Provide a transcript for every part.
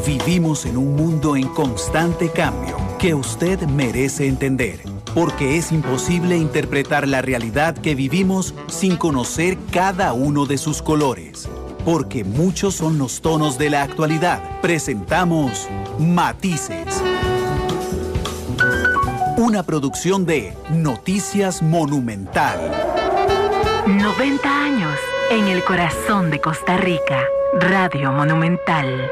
Vivimos en un mundo en constante cambio que usted merece entender, porque es imposible interpretar la realidad que vivimos sin conocer cada uno de sus colores. Porque muchos son los tonos de la actualidad. Presentamos Matices. Una producción de Noticias Monumental. 90 años en el corazón de Costa Rica. Radio Monumental.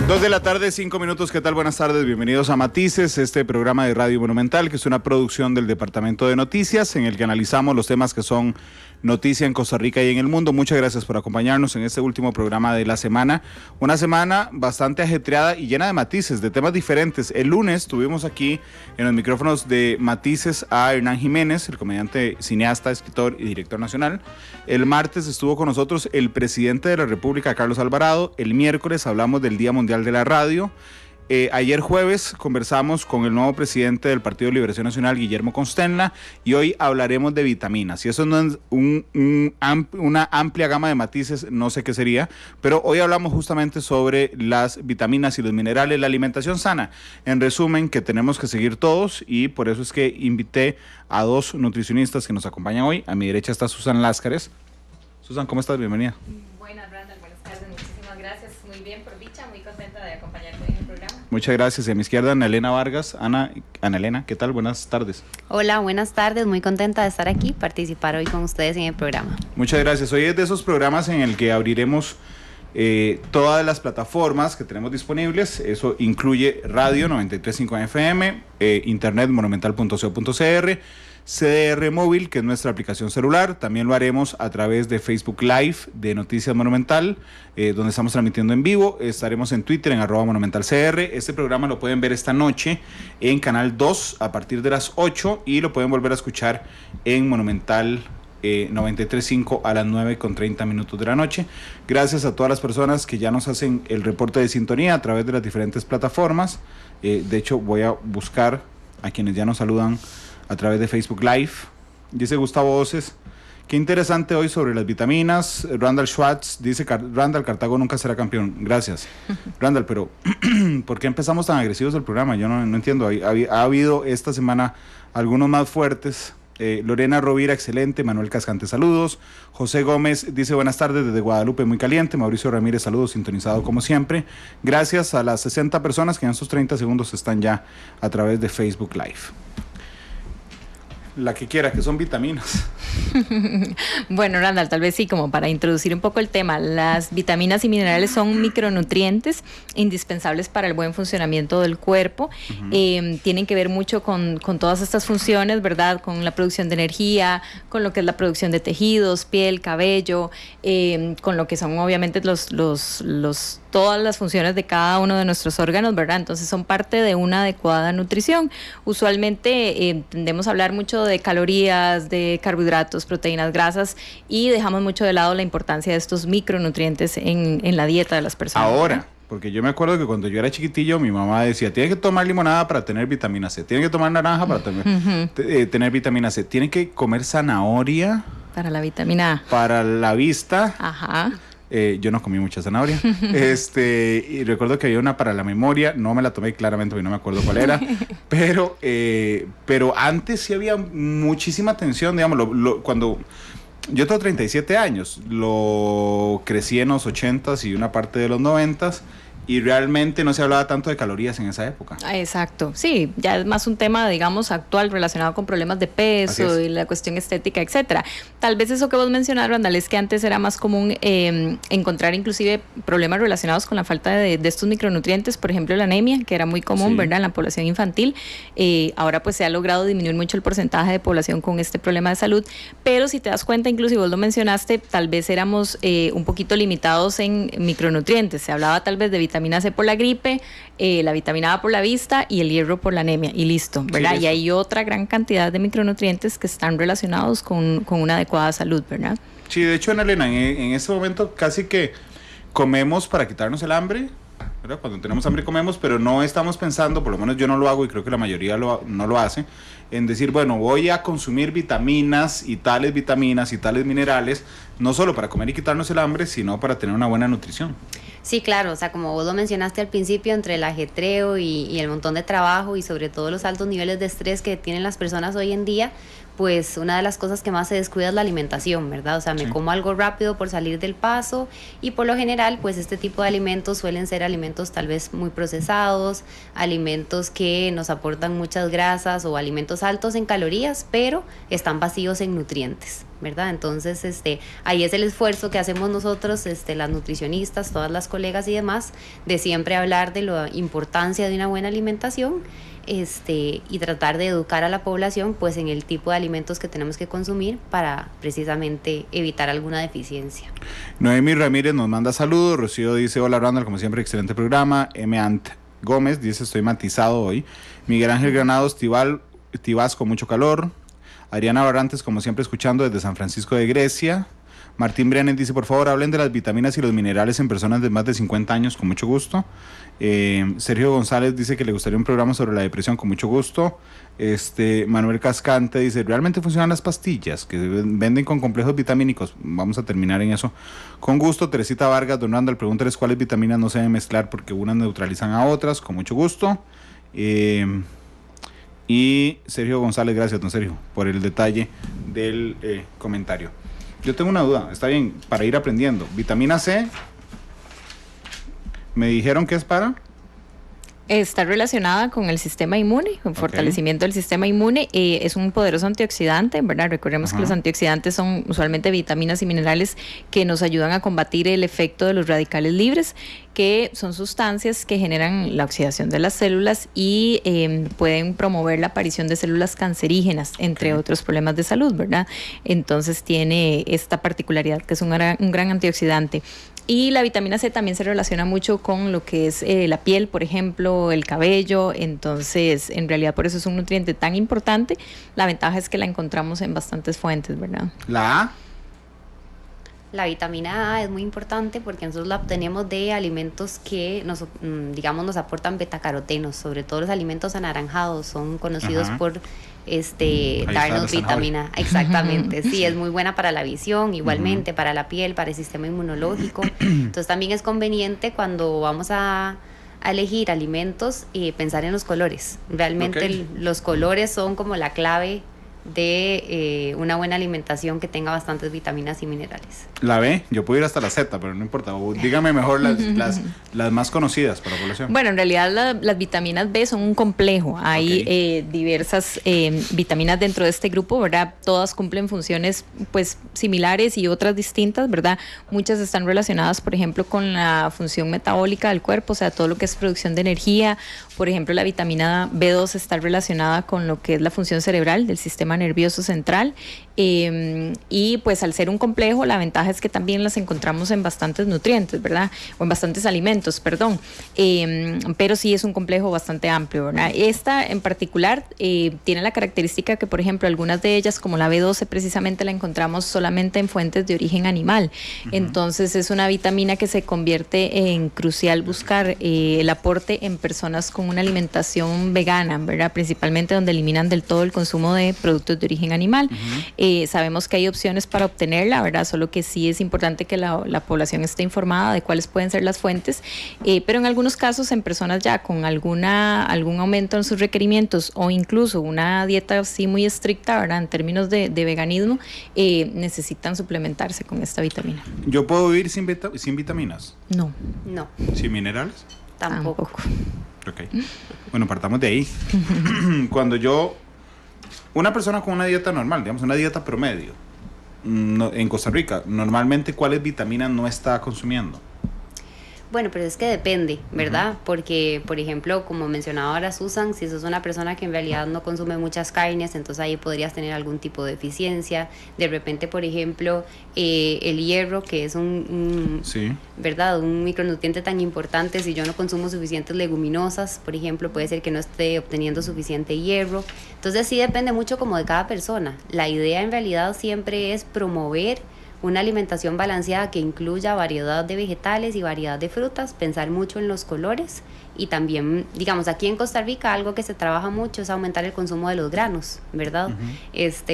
2 de la tarde, 5 minutos. ¿Qué tal? Buenas tardes. Bienvenidos a Matices, este programa de Radio Monumental, que es una producción del Departamento de Noticias, en el que analizamos los temas que son noticia en Costa Rica y en el mundo. Muchas gracias por acompañarnos en este último programa de la semana. Una semana bastante ajetreada y llena de matices, de temas diferentes. El lunes tuvimos aquí en los micrófonos de Matices a Hernán Jiménez, el comediante, cineasta, escritor y director nacional. El martes estuvo con nosotros el presidente de la República, Carlos Alvarado. El miércoles hablamos del Día Mundial de la Radio. Ayer jueves conversamos con el nuevo presidente del Partido de Liberación Nacional, Guillermo Constenla, y hoy hablaremos de vitaminas. Y eso no es una amplia gama de matices, no sé qué sería, pero hoy hablamos justamente sobre las vitaminas y los minerales, la alimentación sana. En resumen, que tenemos que seguir todos, y por eso es que invité a dos nutricionistas que nos acompañan hoy. A mi derecha está Susan Láscares. Susan, ¿cómo estás? Bienvenida. Buenas, Randall. Buenas tardes. Muchísimas gracias. Muy bien, por dicha. Muy contenta de acompañarte en el programa. Muchas gracias. Y a mi izquierda, Ana Elena Vargas. Ana Elena, ¿qué tal? Buenas tardes. Hola, buenas tardes. Muy contenta de estar aquí, participar hoy con ustedes en el programa. Muchas gracias. Hoy es de esos programas en el que abriremos todas las plataformas que tenemos disponibles. Eso incluye radio 93.5 FM, internet monumental.co.cr, CDR Móvil, que es nuestra aplicación celular. También lo haremos a través de Facebook Live de Noticias Monumental, donde estamos transmitiendo en vivo. Estaremos en Twitter en @monumentalcr. Este programa lo pueden ver esta noche en Canal 2 a partir de las 8 y lo pueden volver a escuchar en Monumental 93.5 a las 9:30 de la noche. Gracias a todas las personas que ya nos hacen el reporte de sintonía a través de las diferentes plataformas. De hecho, voy a buscar a quienes ya nos saludan a través de Facebook Live. Dice Gustavo Oces: qué interesante hoy sobre las vitaminas. Randall Schwartz dice: Randall, Cartago nunca será campeón. Gracias, Randall, pero ¿por qué empezamos tan agresivos el programa? Yo no entiendo. Ha habido esta semana algunos más fuertes. Lorena Rovira, excelente. Manuel Cascante, saludos. José Gómez dice: buenas tardes desde Guadalupe, muy caliente. Mauricio Ramírez, saludos, sintonizado como siempre. Gracias a las 60 personas que en estos 30 segundos están ya a través de Facebook Live. La que quiera, que son vitaminas. Bueno, Randall, tal vez sí, como para introducir un poco el tema. Las vitaminas y minerales son micronutrientes indispensables para el buen funcionamiento del cuerpo. Tienen que ver mucho con todas estas funciones, ¿verdad? Con la producción de energía, con lo que es la producción de tejidos, piel, cabello, con lo que son obviamente todas las funciones de cada uno de nuestros órganos, ¿verdad? Entonces son parte de una adecuada nutrición. Usualmente tendemos a hablar mucho de calorías, de carbohidratos, proteínas, grasas, y dejamos mucho de lado la importancia de estos micronutrientes en la dieta de las personas. Ahora, ¿no? porque yo me acuerdo que cuando yo era chiquitillo, mi mamá decía: tiene que tomar limonada para tener vitamina C, tiene que tomar naranja para tener vitamina C, tiene que comer zanahoria para la vitamina A, para la vista. Ajá. Yo no comí mucha zanahoria. Y recuerdo que había una para la memoria, no me la tomé claramente porque no me acuerdo cuál era, pero antes sí había muchísima atención, digamos, cuando yo tengo 37 años, lo crecí en los 80s y una parte de los 90s, y realmente no se hablaba tanto de calorías en esa época. Exacto, sí, ya es más un tema, digamos, actual relacionado con problemas de peso y la cuestión estética, etcétera. Tal vez eso que vos mencionas, Randall, es que antes era más común encontrar inclusive problemas relacionados con la falta de estos micronutrientes, por ejemplo la anemia, que era muy común, ¿verdad?, en la población infantil. Ahora pues se ha logrado disminuir mucho el porcentaje de población con este problema de salud, pero si te das cuenta, inclusive vos lo mencionaste, tal vez éramos un poquito limitados en micronutrientes. Se hablaba tal vez de vitamina C por la gripe, la vitamina A por la vista y el hierro por la anemia, y listo, ¿verdad? Sí, y hay otra gran cantidad de micronutrientes que están relacionados con una adecuada salud, ¿verdad? Sí, de hecho, Ana Elena, en este momento casi que comemos para quitarnos el hambre ¿verdad? Cuando tenemos hambre comemos, pero no estamos pensando, por lo menos yo no lo hago y creo que la mayoría no lo hace, en decir, bueno, voy a consumir vitaminas y tales minerales, no solo para comer y quitarnos el hambre, sino para tener una buena nutrición. Sí, claro, o sea, como vos lo mencionaste al principio, entre el ajetreo y el montón de trabajo y sobre todo los altos niveles de estrés que tienen las personas hoy en día, pues una de las cosas que más se descuida es la alimentación, ¿verdad? O sea, me como algo rápido por salir del paso y por lo general, pues este tipo de alimentos suelen ser alimentos tal vez muy procesados, alimentos que nos aportan muchas grasas o alimentos altos en calorías, pero están vacíos en nutrientes, ¿verdad? Entonces, ahí es el esfuerzo que hacemos nosotros, las nutricionistas, todas las colegas y demás, de siempre hablar de la importancia de una buena alimentación, y tratar de educar a la población pues en el tipo de alimentos que tenemos que consumir para precisamente evitar alguna deficiencia. Noemi Ramírez nos manda saludos. Rocío dice: hola Randall, como siempre excelente programa. Ant Gómez dice: estoy matizado hoy. Miguel Ángel Granados: Tibás con mucho calor. Adriana Barrantes, como siempre, escuchando desde San Francisco de Grecia. Martín Brianes dice: por favor, hablen de las vitaminas y los minerales en personas de más de 50 años, con mucho gusto. Sergio González dice que le gustaría un programa sobre la depresión, con mucho gusto. Manuel Cascante dice: ¿realmente funcionan las pastillas que venden con complejos vitamínicos? Vamos a terminar en eso con gusto. Teresita Vargas: don Randall, pregúntales cuáles vitaminas no se deben mezclar porque unas neutralizan a otras, con mucho gusto. Y Sergio González: gracias, don Sergio, por el detalle del comentario. Yo tengo una duda, está bien, para ir aprendiendo. Vitamina C, me dijeron que es para... Está relacionada con el sistema inmune, con fortalecimiento del sistema inmune. Es un poderoso antioxidante, ¿verdad? Recordemos que los antioxidantes son usualmente vitaminas y minerales que nos ayudan a combatir el efecto de los radicales libres, que son sustancias que generan la oxidación de las células y pueden promover la aparición de células cancerígenas, entre otros problemas de salud, ¿verdad? Entonces tiene esta particularidad que es un gran antioxidante. Y la vitamina C también se relaciona mucho con lo que es la piel, por ejemplo, el cabello. Entonces, en realidad, por eso es un nutriente tan importante. La ventaja es que la encontramos en bastantes fuentes, ¿verdad? ¿La A? La vitamina A es muy importante porque nosotros la obtenemos de alimentos que nos aportan betacarotenos, sobre todo los alimentos anaranjados son conocidos por darnos vitamina. Exactamente, sí, es muy buena para la visión, igualmente para la piel, para el sistema inmunológico. Entonces también es conveniente cuando vamos a elegir alimentos pensar en los colores. Realmente los colores son como la clave de una buena alimentación que tenga bastantes vitaminas y minerales. La B, yo puedo ir hasta la Z, pero no importa. Dígame mejor las más conocidas para la población. Bueno, en realidad las vitaminas B son un complejo. Hay diversas vitaminas dentro de este grupo, ¿verdad? Todas cumplen funciones pues similares y otras distintas, ¿verdad? Muchas están relacionadas, por ejemplo, con la función metabólica del cuerpo, o sea, todo lo que es producción de energía. Por ejemplo, la vitamina B2 está relacionada con lo que es la función cerebral del sistema nervioso central, y pues al ser un complejo, la ventaja es que también las encontramos en bastantes nutrientes, ¿verdad? O en bastantes alimentos, perdón, pero sí es un complejo bastante amplio, ¿verdad? Esta en particular tiene la característica que, por ejemplo, algunas de ellas, como la B12 precisamente, la encontramos solamente en fuentes de origen animal. Entonces es una vitamina que se convierte en crucial buscar el aporte en personas con una alimentación vegana, ¿verdad? Principalmente donde eliminan del todo el consumo de productos de origen animal. Sabemos que hay opciones para obtenerla, ¿verdad? Solo que sí es importante que la población esté informada de cuáles pueden ser las fuentes, pero en algunos casos en personas ya con algún aumento en sus requerimientos o incluso una dieta así muy estricta, ¿verdad? En términos de veganismo, necesitan suplementarse con esta vitamina. ¿Yo puedo vivir sin vitaminas? No. ¿Sin minerales? Tampoco. Ok. Bueno, partamos de ahí. Una persona con una dieta normal, digamos una dieta promedio, en Costa Rica, normalmente, ¿cuáles vitaminas no está consumiendo? Bueno, pero es que depende, ¿verdad? Porque, por ejemplo, como mencionaba ahora Susan, si sos una persona que en realidad no consume muchas carnes, entonces ahí podrías tener algún tipo de deficiencia. De repente, por ejemplo, el hierro, que es ¿verdad? Un micronutriente tan importante, si yo no consumo suficientes leguminosas, por ejemplo, puede ser que no esté obteniendo suficiente hierro. Entonces sí depende mucho como de cada persona. La idea en realidad siempre es promover una alimentación balanceada que incluya variedad de vegetales y variedad de frutas, pensar mucho en los colores y también, digamos, aquí en Costa Rica algo que se trabaja mucho es aumentar el consumo de los granos, ¿verdad?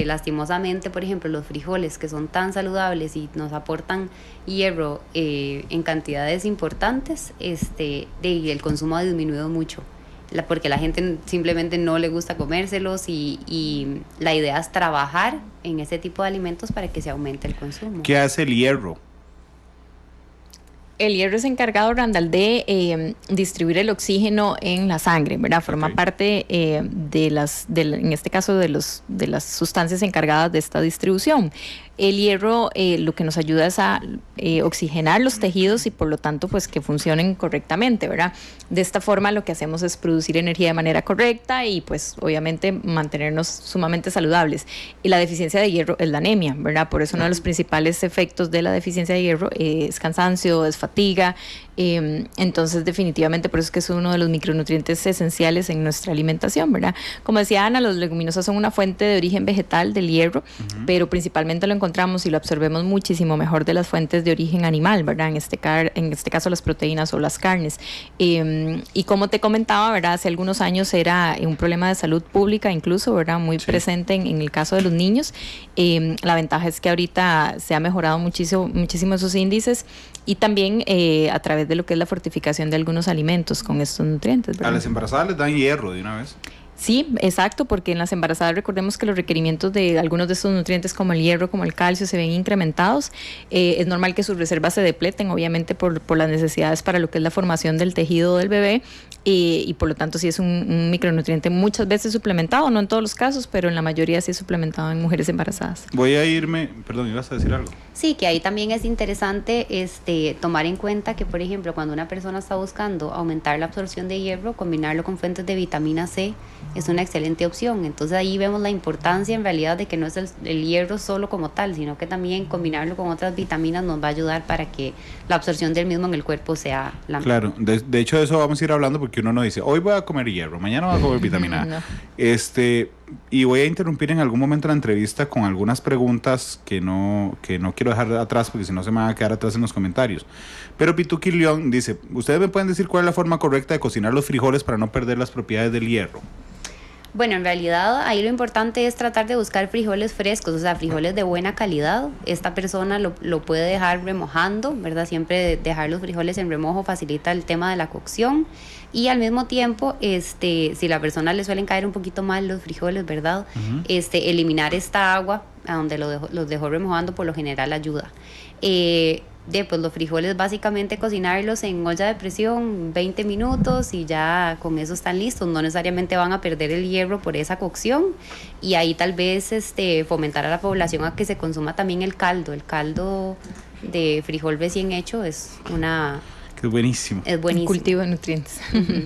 Lastimosamente, por ejemplo, los frijoles que son tan saludables y nos aportan hierro en cantidades importantes, el consumo ha disminuido mucho. Porque la gente simplemente no le gusta comérselos y la idea es trabajar en ese tipo de alimentos para que se aumente el consumo. ¿Qué hace el hierro? El hierro es encargado, Randall, de distribuir el oxígeno en la sangre, ¿verdad? Forma parte en este caso, de las sustancias encargadas de esta distribución. El hierro lo que nos ayuda es a oxigenar los tejidos y por lo tanto pues que funcionen correctamente, ¿verdad? De esta forma lo que hacemos es producir energía de manera correcta y pues obviamente mantenernos sumamente saludables. Y la deficiencia de hierro es la anemia, ¿verdad? Por eso uno de los principales efectos de la deficiencia de hierro es cansancio, es fatiga. Entonces definitivamente por eso es que es uno de los micronutrientes esenciales en nuestra alimentación, ¿verdad? Como decía Ana, los leguminosas son una fuente de origen vegetal del hierro, pero principalmente lo encontramos y lo absorbemos muchísimo mejor de las fuentes de origen animal, ¿verdad? En este caso las proteínas o las carnes. Y como te comentaba, ¿verdad? Hace algunos años era un problema de salud pública incluso, ¿verdad? Muy presente en el caso de los niños. La ventaja es que ahorita se ha mejorado muchísimo esos índices y también a través de lo que es la fortificación de algunos alimentos con estos nutrientes, ¿verdad? A las embarazadas les dan hierro de una vez. Sí, exacto, porque en las embarazadas recordemos que los requerimientos de algunos de estos nutrientes como el hierro, como el calcio, se ven incrementados. Es normal que sus reservas se depleten, obviamente por las necesidades para lo que es la formación del tejido del bebé y por lo tanto sí es un micronutriente muchas veces suplementado, no en todos los casos, pero en la mayoría sí es suplementado en mujeres embarazadas. Voy a irme, perdón, ¿ibas a decir algo? Sí, que ahí también es interesante tomar en cuenta que, por ejemplo, cuando una persona está buscando aumentar la absorción de hierro, combinarlo con fuentes de vitamina C es una excelente opción. Entonces ahí vemos la importancia en realidad de que no es el hierro solo como tal, sino que también combinarlo con otras vitaminas nos va a ayudar para que la absorción del mismo en el cuerpo sea la mejor. Claro, de hecho de eso vamos a ir hablando porque uno no dice, hoy voy a comer hierro, mañana voy a comer vitamina A. No. Y voy a interrumpir en algún momento la entrevista con algunas preguntas que no quiero dejar atrás porque si no se me van a quedar atrás en los comentarios. Pero Pituqui León dice, ¿ustedes me pueden decir cuál es la forma correcta de cocinar los frijoles para no perder las propiedades del hierro? Bueno, en realidad ahí lo importante es tratar de buscar frijoles frescos, o sea, frijoles de buena calidad. Esta persona lo puede dejar remojando, ¿verdad? Siempre dejar los frijoles en remojo facilita el tema de la cocción. Y al mismo tiempo, si la persona le suelen caer un poquito mal los frijoles, ¿verdad? Eliminar esta agua a donde los dejó remojando por lo general ayuda. Pues los frijoles básicamente cocinarlos en olla de presión 20 minutos y ya con eso están listos, no necesariamente van a perder el hierro por esa cocción y ahí tal vez fomentar a la población a que se consuma también el caldo de frijol recién hecho es una... Que es buenísimo. Es buenísimo. Un cultivo de nutrientes.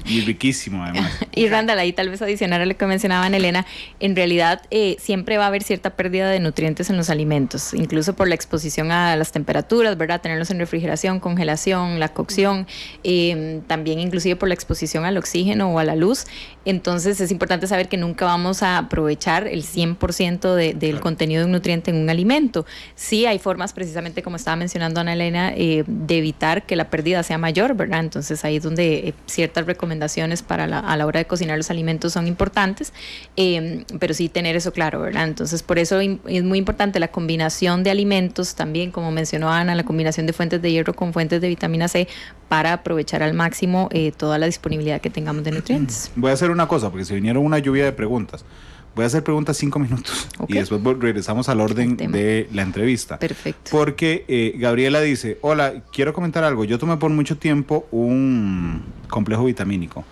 Y riquísimo además. Y Randall, ahí tal vez adicionar a lo que mencionaban Elena, en realidad siempre va a haber cierta pérdida de nutrientes en los alimentos, incluso por la exposición a las temperaturas, ¿verdad? Tenerlos en refrigeración, congelación, la cocción, también inclusive por la exposición al oxígeno o a la luz. Entonces es importante saber que nunca vamos a aprovechar el 100% del contenido de un nutriente en un alimento. Sí hay formas, precisamente como estaba mencionando Ana Elena, de evitar que la pérdida sea mayor, ¿verdad? Entonces ahí es donde ciertas recomendaciones a la hora de cocinar los alimentos son importantes, pero sí tener eso claro, ¿verdad? Entonces por eso es muy importante la combinación de alimentos también, como mencionó Ana, la combinación de fuentes de hierro con fuentes de vitamina C para aprovechar al máximo toda la disponibilidad que tengamos de nutrientes. Voy a hacer una cosa, porque se vinieron una lluvia de preguntas. Voy a hacer preguntas 5 minutos y después regresamos al orden de la entrevista. Perfecto. Porque Gabriela dice, hola, quiero comentar algo. Yo tomé por mucho tiempo un complejo vitamínico.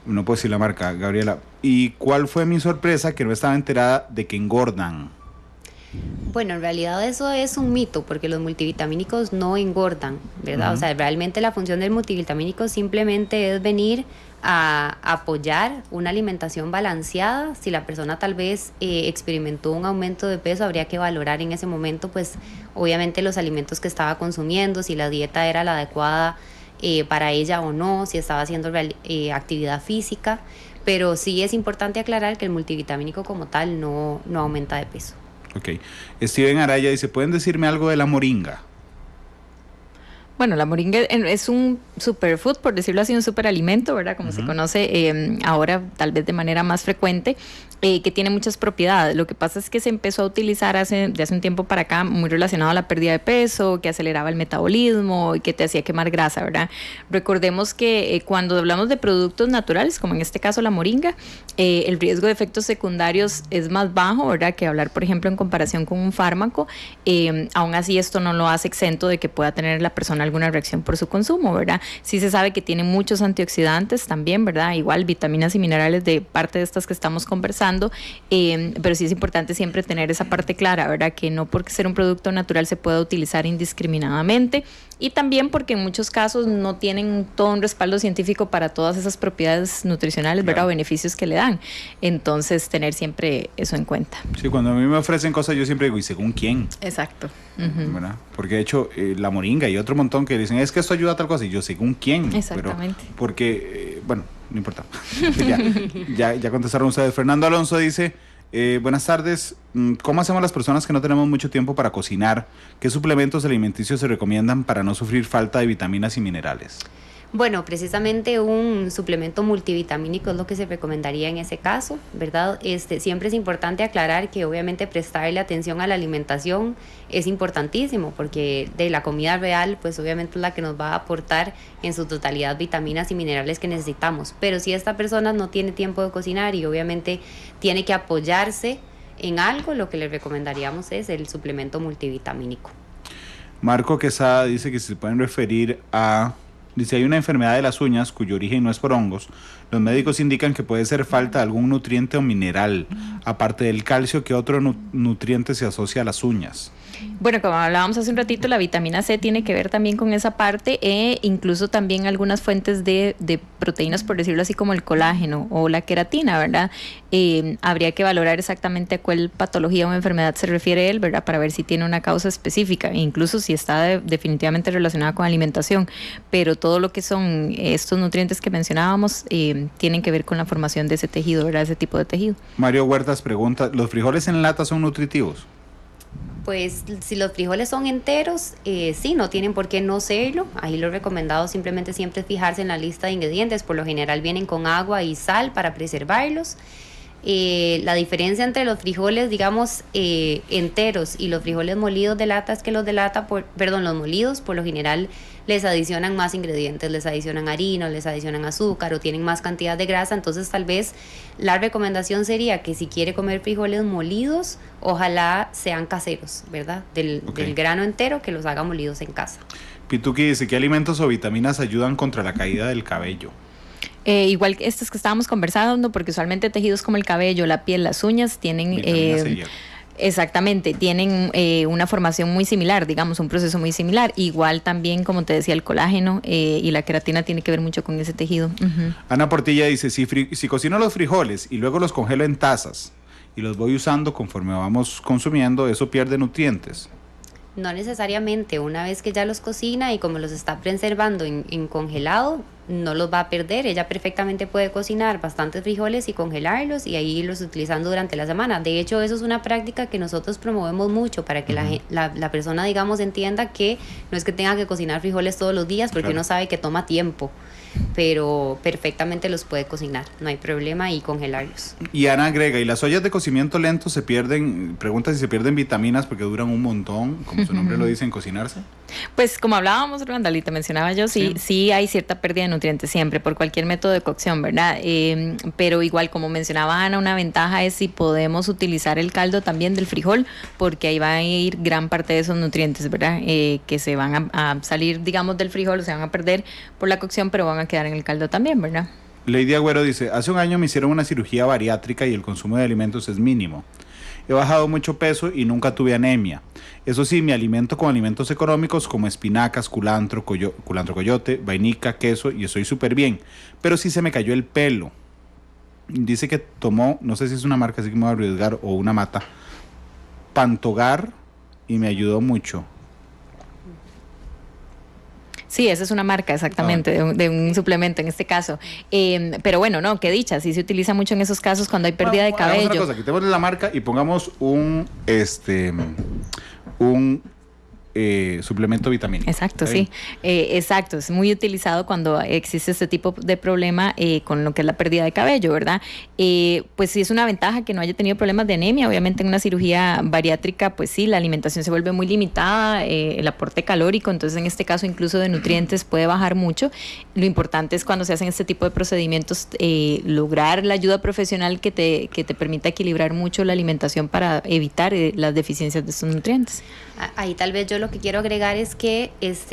No puedo decir la marca, Gabriela. ¿Y cuál fue mi sorpresa? Que no estaba enterada de que engordan. Bueno, en realidad eso es un mito, porque los multivitamínicos no engordan, ¿verdad? Uh-huh. O sea, realmente la función del multivitamínico simplemente es venir a apoyar una alimentación balanceada. Si la persona tal vez experimentó un aumento de peso, habría que valorar en ese momento, pues, obviamente los alimentos que estaba consumiendo, si la dieta era la adecuada para ella o no, si estaba haciendo actividad física, pero sí es importante aclarar que el multivitamínico como tal no aumenta de peso. Ok. Steven Araya dice, ¿pueden decirme algo de la moringa? Bueno, la moringa es un superfood, por decirlo así, un superalimento, ¿verdad? Como se conoce ahora, tal vez de manera más frecuente, que tiene muchas propiedades. Lo que pasa es que se empezó a utilizar de hace un tiempo para acá, muy relacionado a la pérdida de peso, que aceleraba el metabolismo y que te hacía quemar grasa, ¿verdad? Recordemos que cuando hablamos de productos naturales, como en este caso la moringa, el riesgo de efectos secundarios es más bajo, ¿verdad? Que hablar, por ejemplo, en comparación con un fármaco. Aún así, esto no lo hace exento de que pueda tener la persona alguna reacción por su consumo, ¿verdad? Sí se sabe que tiene muchos antioxidantes también, ¿verdad? Igual vitaminas y minerales de parte de estas que estamos conversando, pero sí es importante siempre tener esa parte clara, ¿verdad? Que no porque ser un producto natural se pueda utilizar indiscriminadamente, y también porque en muchos casos no tienen todo un respaldo científico para todas esas propiedades nutricionales, ¿verdad? O beneficios que le dan. Entonces, tener siempre eso en cuenta. Sí, cuando a mí me ofrecen cosas, yo siempre digo, ¿y según quién? Exacto. ¿Verdad? Porque de hecho, la moringa y otro montón que dicen, es que esto ayuda a tal cosa, y yo, ¿según quién? Exactamente. Pero, porque, bueno, no importa. ya contestaron ustedes. Fernando Alonso dice, buenas tardes, ¿cómo hacemos las personas que no tenemos mucho tiempo para cocinar? ¿Qué suplementos alimenticios se recomiendan para no sufrir falta de vitaminas y minerales? Bueno, precisamente un suplemento multivitamínico es lo que se recomendaría en ese caso, ¿verdad? Siempre es importante aclarar que obviamente prestarle atención a la alimentación es importantísimo, porque de la comida real, pues obviamente es la que nos va a aportar en su totalidad vitaminas y minerales que necesitamos. Pero si esta persona no tiene tiempo de cocinar y obviamente tiene que apoyarse en algo, lo que le recomendaríamos es el suplemento multivitamínico. Marco Quesada dice que se pueden referir a... Dice, hay una enfermedad de las uñas cuyo origen no es por hongos. Los médicos indican que puede ser falta de algún nutriente o mineral. Aparte del calcio, ¿qué otro nutriente se asocia a las uñas? Bueno, como hablábamos hace un ratito, la vitamina C tiene que ver también con esa parte, e incluso también algunas fuentes de proteínas, por decirlo así, como el colágeno o la queratina, ¿verdad? Habría que valorar exactamente a cuál patología o enfermedad se refiere él, ¿verdad? Para ver si tiene una causa específica, incluso si está definitivamente relacionada con alimentación. Pero todo lo que son estos nutrientes que mencionábamos tienen que ver con la formación de ese tejido, ¿verdad? Ese tipo de tejido. Mario Huertas pregunta, ¿los frijoles en lata son nutritivos? Pues si los frijoles son enteros, sí, no tienen por qué no serlo. Ahí lo recomendado simplemente siempre es fijarse en la lista de ingredientes. Por lo general vienen con agua y sal para preservarlos. La diferencia entre los frijoles, digamos, enteros y los frijoles molidos de lata es que los molidos por lo general les adicionan más ingredientes, les adicionan harina, les adicionan azúcar o tienen más cantidad de grasa. Entonces tal vez la recomendación sería que si quiere comer frijoles molidos, ojalá sean caseros, ¿verdad? Del grano entero, que los haga molidos en casa. Pituki dice, ¿qué alimentos o vitaminas ayudan contra la caída del cabello? Igual que estos que estábamos conversando, porque usualmente tejidos como el cabello, la piel, las uñas tienen... Exactamente, tienen una formación muy similar, digamos, un proceso muy similar. Igual también, como te decía, el colágeno y la queratina tiene que ver mucho con ese tejido. Ana Portilla dice, si cocino los frijoles y luego los congelo en tazas y los voy usando conforme vamos consumiendo, ¿eso pierde nutrientes? No necesariamente, una vez que ya los cocina y como los está preservando en congelado, no los va a perder. Ella perfectamente puede cocinar bastantes frijoles y congelarlos y ahí irlos utilizando durante la semana. De hecho, eso es una práctica que nosotros promovemos mucho para que la persona, digamos, entienda que no es que tenga que cocinar frijoles todos los días, porque uno sabe que toma tiempo, pero perfectamente los puede cocinar, no hay problema, y congelarlos. Y Ana agrega, ¿y las ollas de cocimiento lento se pierden? Pregunta si se pierden vitaminas porque duran un montón, como su nombre lo dice, en cocinarse. Pues como hablábamos, Randall, te mencionaba yo, sí hay cierta pérdida de nutrientes siempre por cualquier método de cocción, ¿verdad? Pero igual, como mencionaba Ana, una ventaja es si podemos utilizar el caldo también del frijol, porque ahí va a ir gran parte de esos nutrientes, ¿verdad? Que se van a salir, digamos, del frijol, se van a perder por la cocción, pero van a quedar en el caldo también, ¿verdad? Lady Agüero dice, hace un año me hicieron una cirugía bariátrica y el consumo de alimentos es mínimo. He bajado mucho peso y nunca tuve anemia. Eso sí, me alimento con alimentos económicos como espinacas, culantro coyote, vainica, queso y estoy súper bien. Pero sí se me cayó el pelo. Dice que tomó, no sé si es una marca, así que me voy a arriesgar, o una mata, Pantogar, y me ayudó mucho. Sí, esa es una marca exactamente de un suplemento en este caso. Pero bueno, no, qué dicha, sí se utiliza mucho en esos casos cuando hay pérdida de cabello. Hagamos una cosa, quitémosle la marca y pongamos un suplemento vitamínico. Exacto, sí. Exacto, es muy utilizado cuando existe este tipo de problema con lo que es la pérdida de cabello, ¿verdad? Pues sí es una ventaja que no haya tenido problemas de anemia. Obviamente en una cirugía bariátrica, pues sí, la alimentación se vuelve muy limitada, el aporte calórico, entonces en este caso incluso de nutrientes puede bajar mucho. Lo importante es cuando se hacen este tipo de procedimientos, lograr la ayuda profesional que te permita equilibrar mucho la alimentación para evitar las deficiencias de estos nutrientes. Ahí tal vez yo lo que quiero agregar es que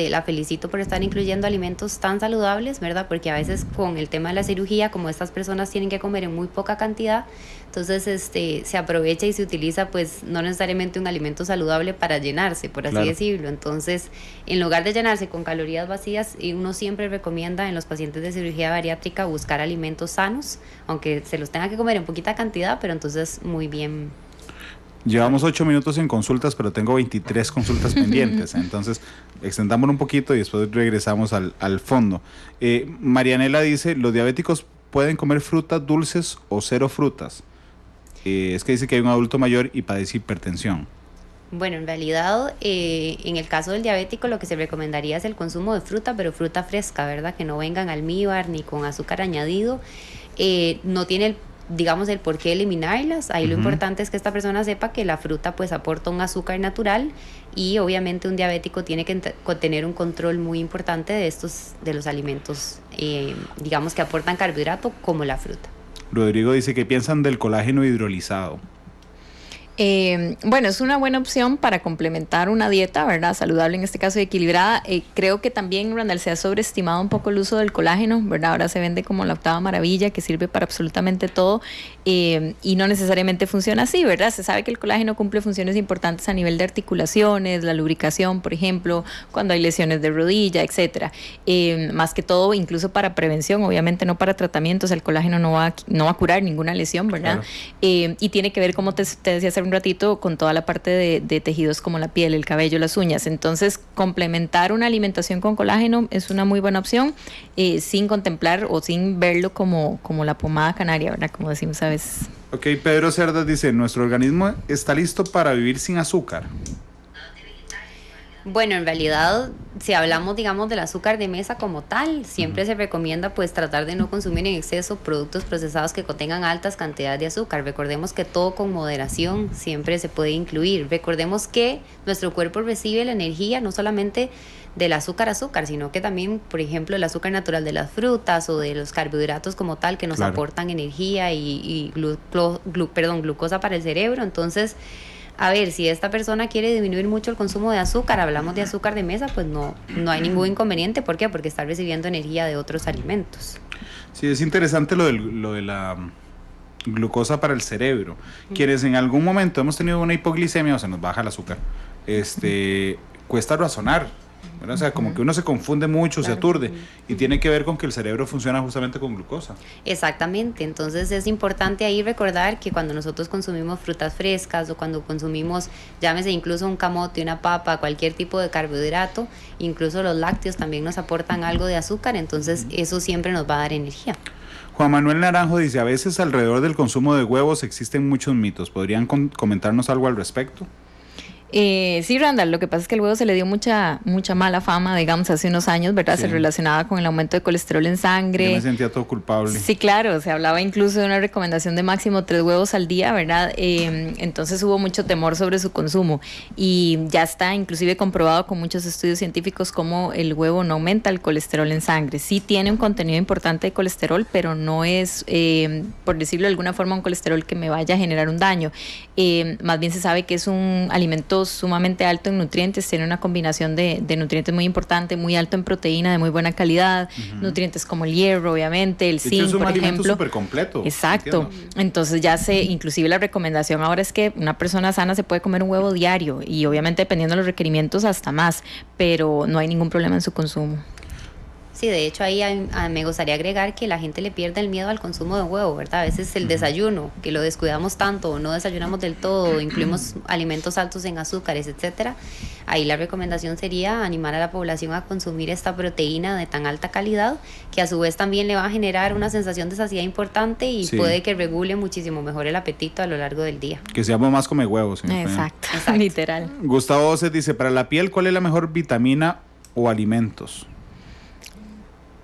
la felicito por estar incluyendo alimentos tan saludables, ¿verdad? Porque a veces con el tema de la cirugía, como estas personas tienen que comer en muy poca cantidad, entonces se aprovecha y se utiliza pues no necesariamente un alimento saludable para llenarse, por así decirlo. Entonces, en lugar de llenarse con calorías vacías, uno siempre recomienda en los pacientes de cirugía bariátrica buscar alimentos sanos, aunque se los tenga que comer en poquita cantidad, pero entonces muy bien. Llevamos 8 minutos en consultas, pero tengo 23 consultas pendientes. Entonces, extendámoslo un poquito y después regresamos al fondo. Marianela dice, ¿los diabéticos pueden comer frutas dulces o cero frutas? Es que dice que hay un adulto mayor y padece hipertensión. Bueno, en realidad, en el caso del diabético, lo que se recomendaría es el consumo de fruta, pero fruta fresca, ¿verdad? Que no vengan almíbar ni con azúcar añadido. No tiene el por qué eliminarlas. Ahí lo importante es que esta persona sepa que la fruta pues aporta un azúcar natural y obviamente un diabético tiene que tener un control muy importante de los alimentos que aportan carbohidrato como la fruta. Rodrigo dice que piensan del colágeno hidrolizado. Bueno, es una buena opción para complementar una dieta, ¿verdad? Saludable, en este caso equilibrada. Creo que también, Randall, se ha sobreestimado un poco el uso del colágeno, ¿verdad? Ahora se vende como la octava maravilla, que sirve para absolutamente todo, y no necesariamente funciona así, ¿verdad? Se sabe que el colágeno cumple funciones importantes a nivel de articulaciones, la lubricación, por ejemplo, cuando hay lesiones de rodilla, etcétera. Más que todo, incluso para prevención, obviamente no para tratamientos, el colágeno no va a curar ninguna lesión, ¿verdad? Claro. Y tiene que ver, como te decía hace un ratito, con toda la parte de tejidos como la piel, el cabello, las uñas. Entonces, complementar una alimentación con colágeno es una muy buena opción, sin contemplar o sin verlo como la pomada canaria, ¿verdad? Como decimos a veces. Ok, Pedro Cerdas dice, ¿nuestro organismo está listo para vivir sin azúcar? Bueno, en realidad, si hablamos, del azúcar de mesa como tal, siempre se recomienda pues tratar de no consumir en exceso productos procesados que contengan altas cantidades de azúcar. Recordemos que todo con moderación siempre se puede incluir. Recordemos que nuestro cuerpo recibe la energía no solamente del azúcar, sino que también, por ejemplo, el azúcar natural de las frutas o de los carbohidratos como tal, que nos aportan energía y glucosa para el cerebro. Entonces, a ver, si esta persona quiere disminuir mucho el consumo de azúcar, hablamos de azúcar de mesa, pues no hay ningún inconveniente. ¿Por qué? Porque está recibiendo energía de otros alimentos. Sí, es interesante lo de la glucosa para el cerebro. Quienes en algún momento hemos tenido una hipoglicemia o se nos baja el azúcar, cuesta razonar, ¿verdad? O sea, como que uno se confunde mucho, se aturde, y tiene que ver con que el cerebro funciona justamente con glucosa. Exactamente, entonces es importante ahí recordar que cuando nosotros consumimos frutas frescas o cuando consumimos, llámese incluso un camote, una papa, cualquier tipo de carbohidrato, incluso los lácteos también nos aportan algo de azúcar, entonces eso siempre nos va a dar energía. Juan Manuel Naranjo dice, a veces alrededor del consumo de huevos existen muchos mitos. ¿Podrían comentarnos algo al respecto? Sí, Randall, lo que pasa es que el huevo se le dio mucha mala fama, digamos, hace unos años, ¿verdad? Sí. Se relacionaba con el aumento de colesterol en sangre. Yo me sentía todo culpable. Sí, claro, se hablaba incluso de una recomendación de máximo 3 huevos al día, ¿verdad? Entonces hubo mucho temor sobre su consumo y ya está inclusive comprobado con muchos estudios científicos cómo el huevo no aumenta el colesterol en sangre. Sí tiene un contenido importante de colesterol, pero no es, por decirlo de alguna forma, un colesterol que me vaya a generar un daño. Más bien se sabe que es un alimento sumamente alto en nutrientes, tiene una combinación de nutrientes muy importante, muy alto en proteína de muy buena calidad, nutrientes como el hierro, obviamente, el zinc, por ejemplo. Es un alimento súper completo. Exacto. Entiendo. Entonces inclusive la recomendación ahora es que una persona sana se puede comer un huevo diario y obviamente dependiendo de los requerimientos hasta más, pero no hay ningún problema en su consumo. Sí, de hecho ahí me gustaría agregar que la gente le pierde el miedo al consumo de huevo, ¿verdad? A veces el desayuno, que lo descuidamos tanto, o no desayunamos del todo, incluimos alimentos altos en azúcares, etcétera. Ahí la recomendación sería animar a la población a consumir esta proteína de tan alta calidad, que a su vez también le va a generar una sensación de saciedad importante y puede que regule muchísimo mejor el apetito a lo largo del día. Que seamos más come huevos. Exacto, literal. Gustavo Voces dice, para la piel, ¿cuál es la mejor vitamina o alimentos?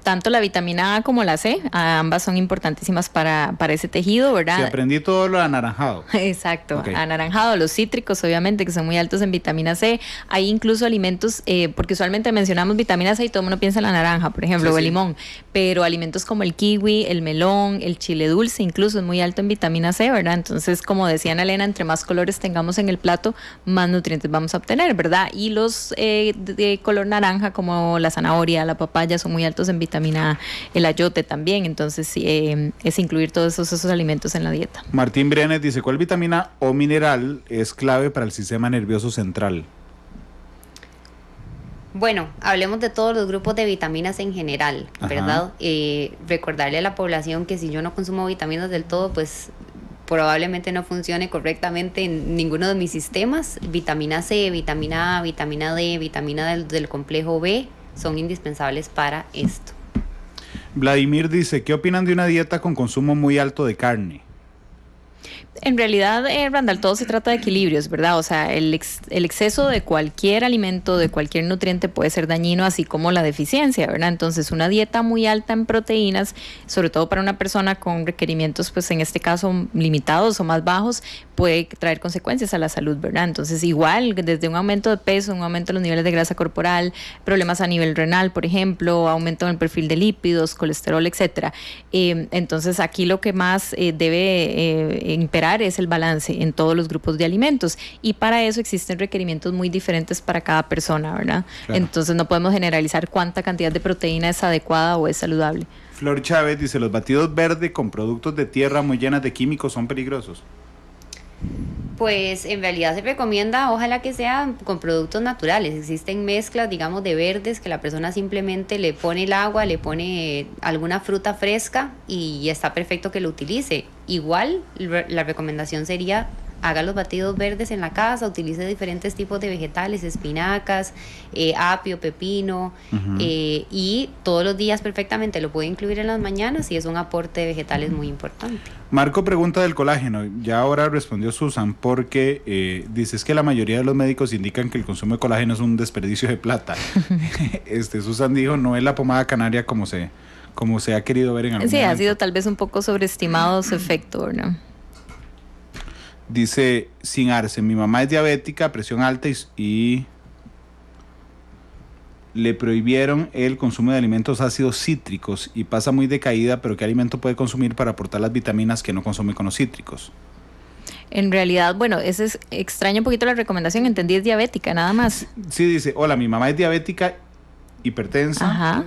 Tanto la vitamina A como la C, ambas son importantísimas para ese tejido, ¿verdad? Sí, aprendí todo lo anaranjado. Exacto, Okay. Anaranjado, los cítricos obviamente, que son muy altos en vitamina C. Hay incluso alimentos, porque usualmente mencionamos vitamina C y todo el mundo piensa en la naranja, por ejemplo, o el limón, pero alimentos como el kiwi, el melón, el chile dulce incluso es muy alto en vitamina C, ¿verdad? Entonces, como decía Ana Elena, entre más colores tengamos en el plato, más nutrientes vamos a obtener, ¿verdad? Y los de color naranja, como la zanahoria, la papaya, son muy altos en vitamina A, el ayote también, entonces es incluir todos esos alimentos en la dieta. Martín Briones dice, ¿cuál vitamina o mineral es clave para el sistema nervioso central? Bueno, hablemos de todos los grupos de vitaminas en general, ¿verdad? Recordarle a la población que si yo no consumo vitaminas del todo, pues probablemente no funcione correctamente en ninguno de mis sistemas. Vitamina C, vitamina A, vitamina D, vitamina del complejo B son indispensables para esto. Vladimir dice, ¿qué opinan de una dieta con consumo muy alto de carne? En realidad, Randall, todo se trata de equilibrios, ¿verdad? O sea, el exceso de cualquier alimento, de cualquier nutriente puede ser dañino, así como la deficiencia, ¿verdad? Entonces, una dieta muy alta en proteínas, sobre todo para una persona con requerimientos, pues en este caso, limitados o más bajos, puede traer consecuencias a la salud, ¿verdad? Entonces, igual, desde un aumento de peso, un aumento de los niveles de grasa corporal, problemas a nivel renal, por ejemplo, aumento en el perfil de lípidos, colesterol, etcétera. Entonces, aquí lo que más debe imperar es el balance en todos los grupos de alimentos, y para eso existen requerimientos muy diferentes para cada persona, ¿verdad? Claro. Entonces no podemos generalizar cuánta cantidad de proteína es adecuada o es saludable. Flor Chávez dice, ¿los batidos verdes con productos de tierra muy llenas de químicos son peligrosos? Pues en realidad se recomienda, ojalá que sea con productos naturales. Existen mezclas, digamos, de verdes que la persona simplemente le pone el agua, le pone alguna fruta fresca y está perfecto que lo utilice. Igual la recomendación sería, haga los batidos verdes en la casa, utilice diferentes tipos de vegetales, espinacas, apio, pepino, y todos los días perfectamente lo puede incluir en las mañanas y es un aporte de vegetales muy importante. Marco pregunta del colágeno, ya ahora respondió Susan, porque dices que la mayoría de los médicos indican que el consumo de colágeno es un desperdicio de plata. Susan dijo, no es la pomada canaria como se ha querido ver en algún momento. Ha sido tal vez un poco sobreestimado su efecto, ¿no? Dice, sin arce, mi mamá es diabética, presión alta y le prohibieron el consumo de alimentos ácidos cítricos y pasa muy decaída, pero ¿qué alimento puede consumir para aportar las vitaminas que no consume con los cítricos? En realidad, bueno, ese es extraño un poquito la recomendación, entendí, es diabética, nada más. Sí, dice, hola, mi mamá es diabética, hipertensa,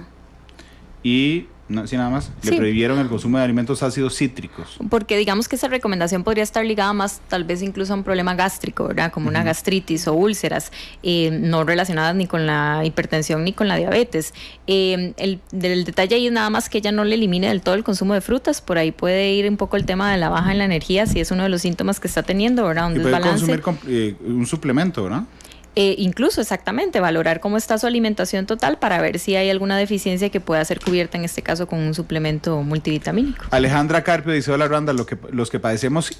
y no, sí, nada más, le prohibieron el consumo de alimentos ácidos cítricos. Porque digamos que esa recomendación podría estar ligada más, tal vez incluso a un problema gástrico, ¿verdad? Como una gastritis o úlceras, no relacionadas ni con la hipertensión ni con la diabetes. El detalle ahí es nada más que ella no le elimine del todo el consumo de frutas, por ahí puede ir un poco el tema de la baja en la energía, si es uno de los síntomas que está teniendo, ¿verdad? Un desbalance. Puede consumir un suplemento, ¿verdad? Incluso exactamente, valorar cómo está su alimentación total para ver si hay alguna deficiencia que pueda ser cubierta, en este caso con un suplemento multivitamínico. Alejandra Carpio dice, hola Randa, los que padecemos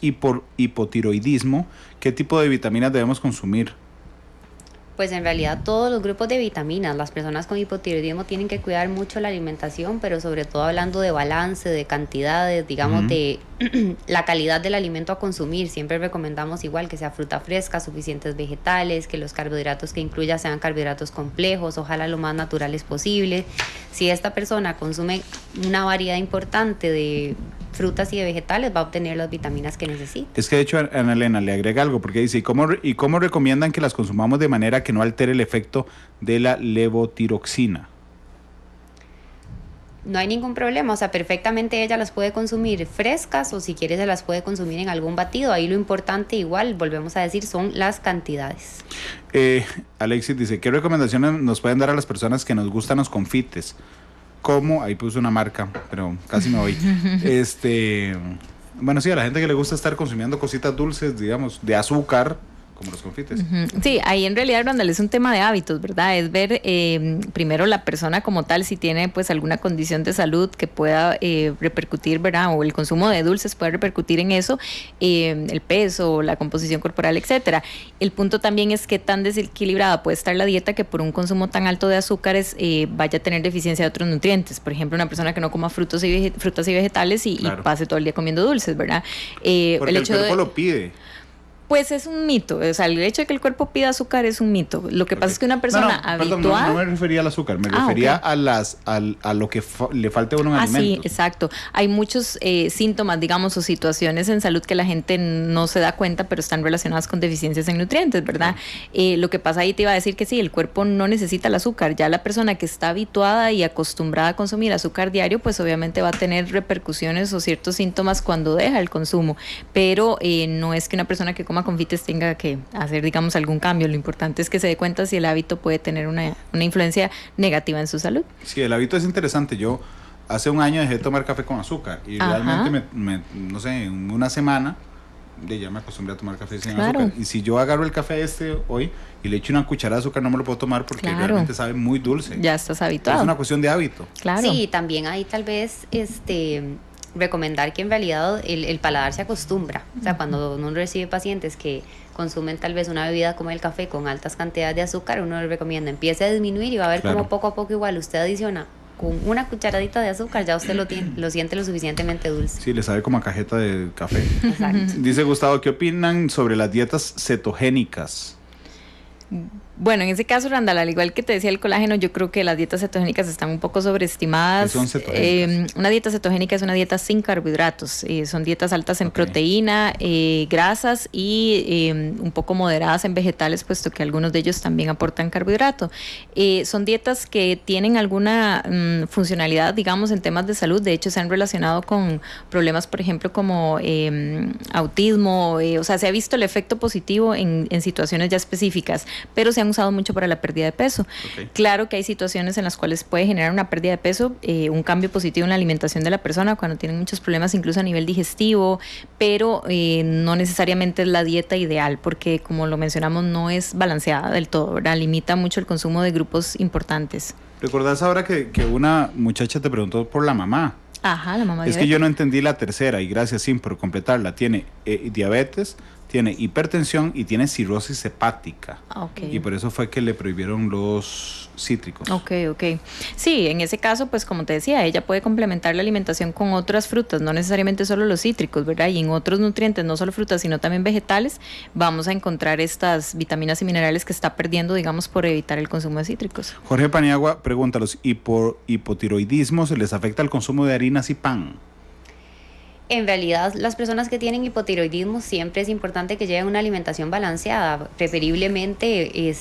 hipotiroidismo, ¿qué tipo de vitaminas debemos consumir? Pues en realidad todos los grupos de vitaminas, las personas con hipotiroidismo tienen que cuidar mucho la alimentación, pero sobre todo hablando de balance, de cantidades, digamos de la calidad del alimento a consumir. Siempre recomendamos igual que sea fruta fresca, suficientes vegetales, que los carbohidratos que incluya sean carbohidratos complejos, ojalá lo más naturales posible. Si esta persona consume una variedad importante de frutas y de vegetales, va a obtener las vitaminas que necesita. Es que de hecho Ana Elena le agrega algo, porque dice, ¿y cómo recomiendan que las consumamos de manera que no altere el efecto de la levotiroxina? No hay ningún problema, o sea, perfectamente ella las puede consumir frescas o si quiere se las puede consumir en algún batido. Ahí lo importante, igual, volvemos a decir, son las cantidades. Alexis dice, ¿qué recomendaciones nos pueden dar a las personas que nos gustan los confites? como, ahí puse una marca, pero casi me voy. Bueno, sí, a la gente que le gusta estar consumiendo cositas dulces, digamos, de azúcar, como los confites. Sí, ahí en realidad, Randall, es un tema de hábitos, ¿verdad? Es ver primero la persona como tal, si tiene pues alguna condición de salud que pueda repercutir, ¿verdad? O el consumo de dulces pueda repercutir en eso, el peso, la composición corporal, etcétera. El punto también es qué tan desequilibrada puede estar la dieta que por un consumo tan alto de azúcares vaya a tener deficiencia de otros nutrientes. Por ejemplo, una persona que no coma frutas y vegetales y pase todo el día comiendo dulces, ¿verdad? Porque el cuerpo lo pide. Pues es un mito, o sea, el hecho de que el cuerpo pida azúcar es un mito. Lo que pasa es que una persona habituada... Perdón, no me refería al azúcar, me refería a lo que le falte a uno en alimentos. Sí, exacto. Hay muchos síntomas, digamos, o situaciones en salud que la gente no se da cuenta, pero están relacionadas con deficiencias en nutrientes, ¿verdad? Lo que pasa ahí te iba a decir que sí, el cuerpo no necesita el azúcar. Ya la persona que está habituada y acostumbrada a consumir azúcar diario, pues obviamente va a tener repercusiones o ciertos síntomas cuando deja el consumo. Pero no es que una persona que come confites tenga que hacer, digamos, algún cambio. Lo importante es que se dé cuenta si el hábito puede tener una influencia negativa en su salud. Sí, el hábito es interesante. Yo hace un año dejé de tomar café con azúcar y realmente no sé, en una semana ya me acostumbré a tomar café sin azúcar. Y si yo agarro el café hoy y le echo una cucharada de azúcar, no me lo puedo tomar porque realmente sabe muy dulce. Ya estás habituado. Es una cuestión de hábito. Claro. Sí, también hay tal vez recomendar que en realidad el paladar se acostumbra. O sea, cuando uno recibe pacientes que consumen tal vez una bebida como el café con altas cantidades de azúcar, uno les recomienda empiece a disminuir y va a ver cómo poco a poco igual usted adiciona con una cucharadita de azúcar, ya usted lo siente lo suficientemente dulce. Sí, le sabe como a cajeta de café. Exacto. Dice Gustavo, ¿qué opinan sobre las dietas cetogénicas? Bueno, en ese caso, Randall, al igual que te decía el colágeno, yo creo que las dietas cetogénicas están un poco sobreestimadas. ¿Qué son cetogénicas? Una dieta cetógena es una dieta sin carbohidratos. Son dietas altas en proteína, grasas y un poco moderadas en vegetales, puesto que algunos de ellos también aportan carbohidrato. Son dietas que tienen alguna funcionalidad, digamos, en temas de salud. De hecho, se han relacionado con problemas, por ejemplo, como autismo. O sea, se ha visto el efecto positivo en situaciones ya específicas, pero se han usado mucho para la pérdida de peso. Claro que hay situaciones en las cuales puede generar una pérdida de peso, un cambio positivo en la alimentación de la persona cuando tienen muchos problemas incluso a nivel digestivo, pero no necesariamente es la dieta ideal porque, como lo mencionamos, no es balanceada del todo, ¿verdad? Limita mucho el consumo de grupos importantes. ¿Recordás ahora que una muchacha te preguntó por la mamá? Ajá, la mamá diabética. Es que yo no entendí la tercera y gracias, Sim, por completarla. Tiene diabetes, tiene hipertensión y tiene cirrosis hepática. Y por eso fue que le prohibieron los cítricos. Sí, en ese caso, pues como te decía, ella puede complementar la alimentación con otras frutas, no necesariamente solo los cítricos, ¿verdad? Y en otros nutrientes, no solo frutas, sino también vegetales, vamos a encontrar estas vitaminas y minerales que está perdiendo, digamos, por evitar el consumo de cítricos. Jorge Paniagua pregunta, ¿los hipotiroidismos se les afecta el consumo de harinas y pan? En realidad, las personas que tienen hipotiroidismo siempre es importante que lleven una alimentación balanceada, preferiblemente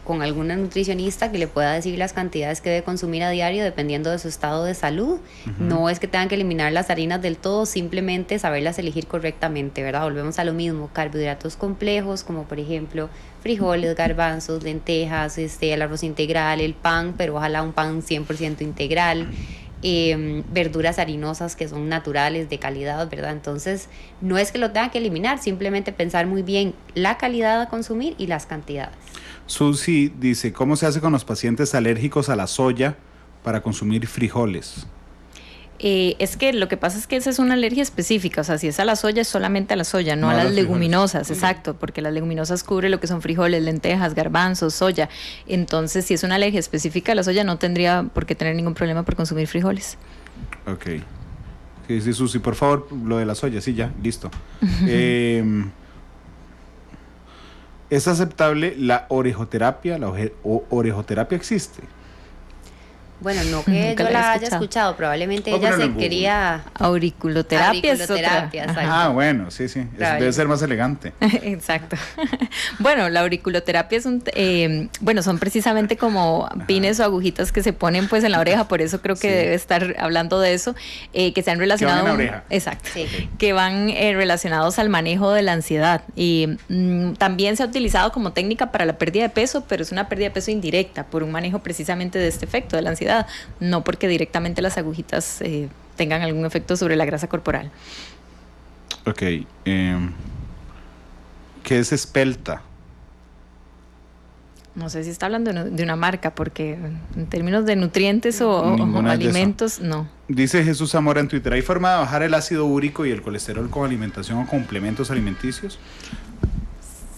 con alguna nutricionista que le pueda decir las cantidades que debe consumir a diario dependiendo de su estado de salud. No es que tengan que eliminar las harinas del todo, simplemente saberlas elegir correctamente, ¿verdad? Volvemos a lo mismo, carbohidratos complejos como por ejemplo frijoles, garbanzos, lentejas, el arroz integral, el pan, pero ojalá un pan 100% integral. Verduras harinosas que son naturales, de calidad, ¿verdad? Entonces, no es que lo tengan que eliminar, simplemente pensar muy bien la calidad a consumir y las cantidades. Susi dice, ¿cómo se hace con los pacientes alérgicos a la soya para consumir frijoles? Es que lo que pasa es que esa es una alergia específica, o sea, si es a la soya, es solamente a la soya, no a las leguminosas, exacto, porque las leguminosas cubre lo que son frijoles, lentejas, garbanzos, soya. Entonces, si es una alergia específica a la soya, no tendría por qué tener ningún problema por consumir frijoles. Sí, Susi, por favor, lo de la soya, sí, ya, listo. ¿Es aceptable la orejoterapia? ¿La orejoterapia existe? Bueno, no que yo la haya escuchado, probablemente ella se quería... Auriculoterapia es otra. Bueno, sí, debe ser más elegante. Exacto. Bueno, la auriculoterapia es son precisamente como pines o agujitas que se ponen pues en la oreja, por eso creo que debe estar hablando de eso, que se han relacionado... Que van en la oreja. Exacto. Sí. Que van relacionados al manejo de la ansiedad. Y también se ha utilizado como técnica para la pérdida de peso, pero es una pérdida de peso indirecta por un manejo precisamente de este efecto de la ansiedad. ¿verdad? No porque directamente las agujitas tengan algún efecto sobre la grasa corporal. Ok. ¿Qué es espelta? No sé si está hablando de una marca, porque en términos de nutrientes o alimentos, no. Dice Jesús Zamora en Twitter, ¿hay forma de bajar el ácido úrico y el colesterol con alimentación o complementos alimenticios?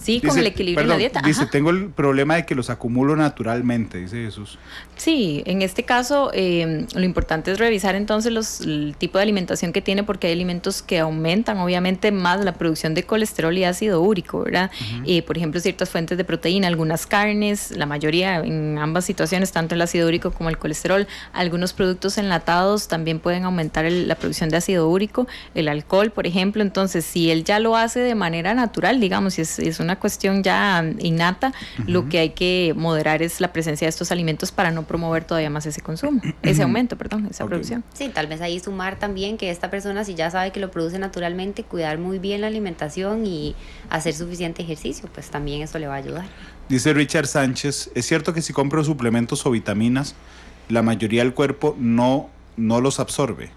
Sí, con el equilibrio en la dieta. Dice, tengo el problema de que los acumulo naturalmente, dice Jesús. Sí, en este caso lo importante es revisar entonces el tipo de alimentación que tiene, porque hay alimentos que aumentan obviamente más la producción de colesterol y ácido úrico, ¿verdad? Por ejemplo, ciertas fuentes de proteína, algunas carnes, la mayoría en ambas situaciones, tanto el ácido úrico como el colesterol. Algunos productos enlatados también pueden aumentar la producción de ácido úrico, el alcohol, por ejemplo. Entonces, si él ya lo hace de manera natural, digamos, si es una cuestión ya innata, lo que hay que moderar es la presencia de estos alimentos para no promover todavía más ese consumo, ese aumento, esa producción. Sí, tal vez ahí sumar también que esta persona, si ya sabe que lo produce naturalmente, cuidar muy bien la alimentación y hacer suficiente ejercicio, pues también eso le va a ayudar. Dice Richard Sánchez, ¿es cierto que si compro suplementos o vitaminas, la mayoría del cuerpo no los absorbe?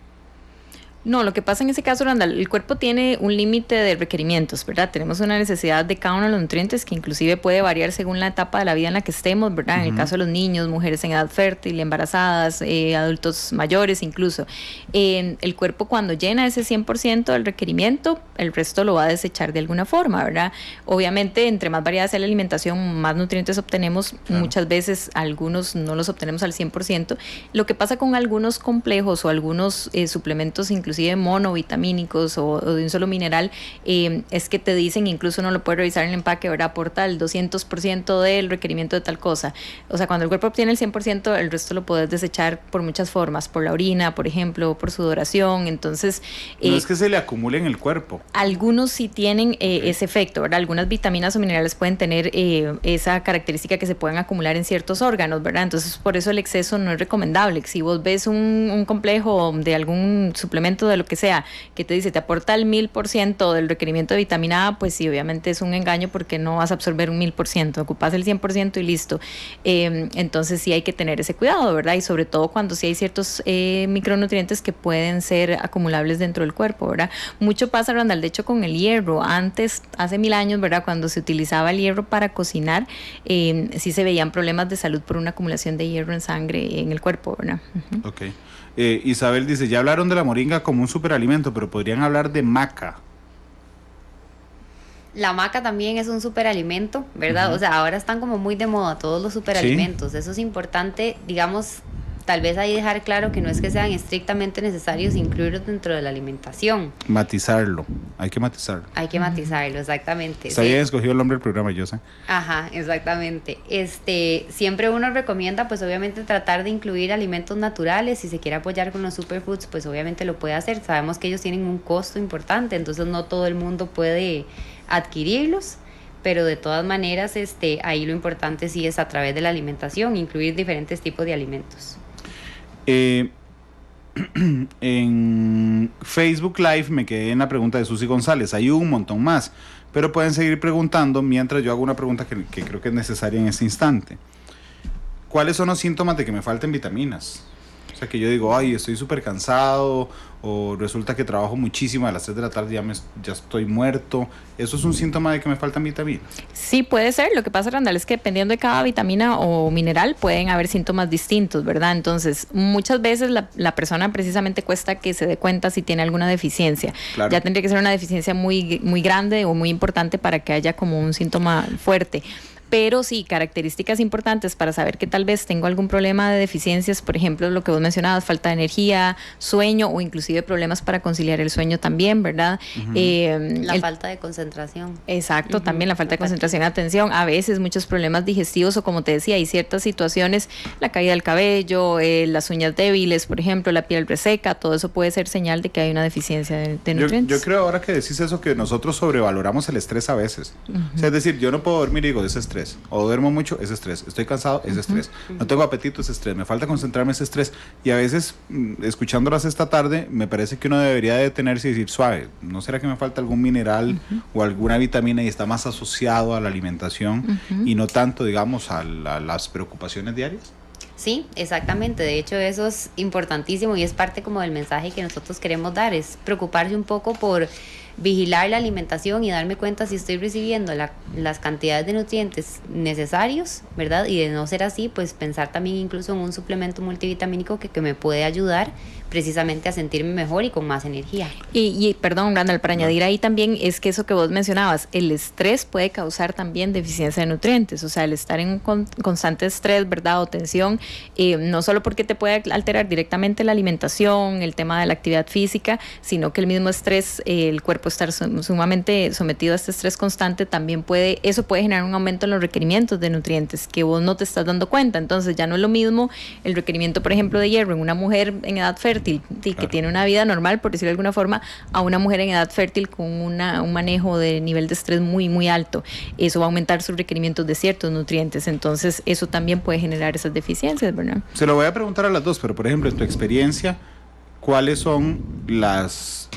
No, lo que pasa en ese caso, Randall, el cuerpo tiene un límite de requerimientos, ¿verdad? Tenemos una necesidad de cada uno de los nutrientes que inclusive puede variar según la etapa de la vida en la que estemos, ¿verdad? En el caso de los niños, mujeres en edad fértil, embarazadas, adultos mayores incluso. El cuerpo cuando llena ese 100% del requerimiento, el resto lo va a desechar de alguna forma, ¿verdad? Obviamente, entre más variada sea la alimentación, más nutrientes obtenemos. Claro. Muchas veces algunos no los obtenemos al 100%. Lo que pasa con algunos complejos o algunos suplementos inclusive monovitamínicos o de un solo mineral, es que te dicen, incluso uno lo puede revisar en el empaque, ¿verdad? Aporta el 200% del requerimiento de tal cosa. O sea, cuando el cuerpo obtiene el 100%, el resto lo puedes desechar por muchas formas, por la orina, por ejemplo, por sudoración. Entonces, no es que se le acumule en el cuerpo. Algunos sí tienen ese efecto, ¿verdad? Algunas vitaminas o minerales pueden tener esa característica que se pueden acumular en ciertos órganos, ¿verdad? Entonces, por eso el exceso no es recomendable. Si vos ves un complejo de algún suplemento de lo que sea, que te dice te aporta el 1000% del requerimiento de vitamina A, pues sí, obviamente es un engaño porque no vas a absorber un 1000%, ocupas el 100% y listo. Entonces sí hay que tener ese cuidado, ¿verdad? Y sobre todo cuando sí hay ciertos micronutrientes que pueden ser acumulables dentro del cuerpo, ¿verdad? Mucho pasa, Randall, de hecho con el hierro. Antes, hace 1000 años, ¿verdad? Cuando se utilizaba el hierro para cocinar, sí se veían problemas de salud por una acumulación de hierro en sangre en el cuerpo, ¿verdad? Ok. Isabel dice, ya hablaron de la moringa como un superalimento, pero podrían hablar de maca. La maca también es un superalimento, ¿verdad? O sea, ahora están como muy de moda todos los superalimentos. ¿Sí? Eso es importante, digamos, tal vez ahí dejar claro que no es que sean estrictamente necesarios incluirlos dentro de la alimentación. Matizarlo, hay que matizarlo. Hay que matizarlo, exactamente. Está bien escogido el nombre del programa, yo sé. Ajá, exactamente. Siempre uno recomienda, pues obviamente tratar de incluir alimentos naturales. Si se quiere apoyar con los superfoods, pues obviamente lo puede hacer. Sabemos que ellos tienen un costo importante, entonces no todo el mundo puede adquirirlos. Pero de todas maneras, ahí lo importante sí es a través de la alimentación, incluir diferentes tipos de alimentos. En Facebook Live me quedé en la pregunta de Susi González. Hay un montón más, pero pueden seguir preguntando mientras yo hago una pregunta que creo que es necesaria en este instante. ¿Cuáles son los síntomas de que me falten vitaminas? O sea, que yo digo, ay, estoy súper cansado, o resulta que trabajo muchísimo, a las 3 de la tarde ya estoy muerto. ¿Eso es un síntoma de que me faltan vitaminas? Sí, puede ser. Lo que pasa, Randall, es que dependiendo de cada vitamina o mineral pueden haber síntomas distintos, ¿verdad? Entonces, muchas veces la persona precisamente cuesta que se dé cuenta si tiene alguna deficiencia. Claro. Ya tendría que ser una deficiencia muy, muy grande o muy importante para que haya como un síntoma fuerte. Pero sí, características importantes para saber que tal vez tengo algún problema de deficiencias, por ejemplo, lo que vos mencionabas, falta de energía, sueño o inclusive problemas para conciliar el sueño también, ¿verdad? La falta de concentración. Exacto, también la falta de concentración y atención. A veces muchos problemas digestivos o, como te decía, hay ciertas situaciones, la caída del cabello, las uñas débiles, por ejemplo, la piel reseca, todo eso puede ser señal de que hay una deficiencia de nutrientes. Yo creo ahora que decís eso que nosotros sobrevaloramos el estrés a veces. O sea, es decir, yo no puedo dormir y digo, es estrés. O duermo mucho, es estrés. Estoy cansado, es estrés. No tengo apetito, es estrés. Me falta concentrarme, es estrés. Y a veces, escuchándolas esta tarde, me parece que uno debería detenerse y decir, suave, ¿no será que me falta algún mineral o alguna vitamina y está más asociado a la alimentación y no tanto, digamos, a las preocupaciones diarias? Sí, exactamente. De hecho, eso es importantísimo y es parte como del mensaje que nosotros queremos dar, es preocuparse un poco por vigilar la alimentación y darme cuenta si estoy recibiendo las cantidades de nutrientes necesarios, ¿verdad? Y de no ser así, pues pensar también incluso en un suplemento multivitamínico que me puede ayudar precisamente a sentirme mejor y con más energía. Y perdón, Randall, para añadir ahí también es que eso que vos mencionabas, el estrés puede causar también deficiencia de nutrientes, o sea, el estar en un constante estrés, ¿verdad? O tensión, no solo porque te puede alterar directamente la alimentación, el tema de la actividad física, sino que el mismo estrés, el cuerpo estar sumamente sometido a este estrés constante, también puede generar un aumento en los requerimientos de nutrientes que vos no te estás dando cuenta. Entonces ya no es lo mismo el requerimiento, por ejemplo, de hierro en una mujer en edad fértil y que tiene una vida normal, por decirlo de alguna forma, a una mujer en edad fértil con un manejo de nivel de estrés muy, muy alto. Eso va a aumentar sus requerimientos de ciertos nutrientes. Entonces eso también puede generar esas deficiencias, ¿verdad? Se lo voy a preguntar a las dos, pero por ejemplo, en tu experiencia, ¿cuáles son las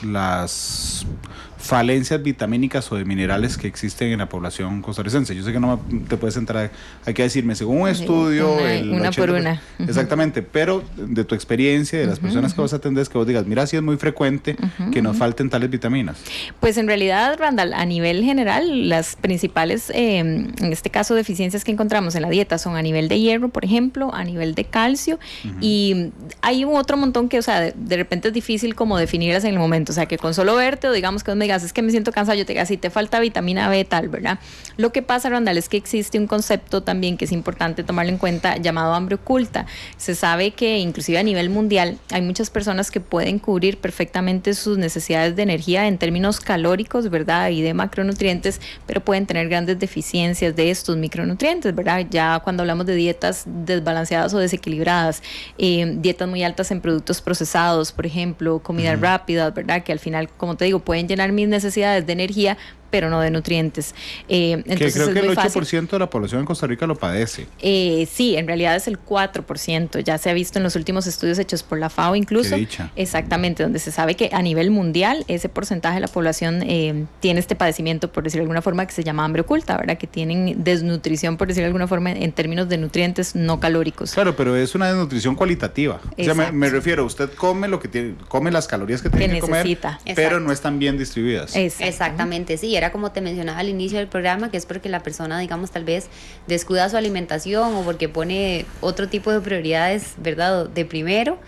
falencias vitamínicas o de minerales que existen en la población costarricense? Yo sé que no te puedes entrar aquí a decirme, según un estudio... Una por una. Exactamente, pero de tu experiencia, de las personas que vos atendés, que vos digas, mira, sí es muy frecuente que nos falten tales vitaminas. Pues en realidad, Randall, a nivel general, las principales, en este caso, deficiencias que encontramos en la dieta son a nivel de hierro, por ejemplo, a nivel de calcio, y hay un otro montón que, o sea, de repente es difícil como definirlas en el momento, o sea, que con solo verte o digamos que vos me digas, es que me siento cansado, yo te diga, si te falta vitamina B tal, ¿verdad? Lo que pasa, Randall, es que existe un concepto también que es importante tomarlo en cuenta llamado hambre oculta. Se sabe que inclusive a nivel mundial hay muchas personas que pueden cubrir perfectamente sus necesidades de energía en términos calóricos, ¿verdad? Y de macronutrientes, pero pueden tener grandes deficiencias de estos micronutrientes, ¿verdad? Ya cuando hablamos de dietas desbalanceadas o desequilibradas, dietas muy altas en productos procesados, por ejemplo, comidas rápidas, ¿verdad? Que al final, como te digo, pueden llenar mis necesidades de energía, pero no de nutrientes. Entonces creo que el 8% fácil. de la población en Costa Rica lo padece. Sí, en realidad es el 4%. Ya se ha visto en los últimos estudios hechos por la FAO incluso. Qué dicha. Exactamente, donde se sabe que a nivel mundial ese porcentaje de la población tiene este padecimiento, por decirlo de alguna forma, que se llama hambre oculta, ¿verdad? Que tienen desnutrición, por decirlo de alguna forma, en términos de nutrientes no calóricos. Claro, pero es una desnutrición cualitativa. Exacto. O sea, me refiero, usted come lo que tiene, come las calorías que tiene que comer, pero no están bien distribuidas. Exactamente, sí. Era como te mencionaba al inicio del programa, que es porque la persona, digamos, tal vez descuida su alimentación o porque pone otro tipo de prioridades, ¿verdad?, de primero,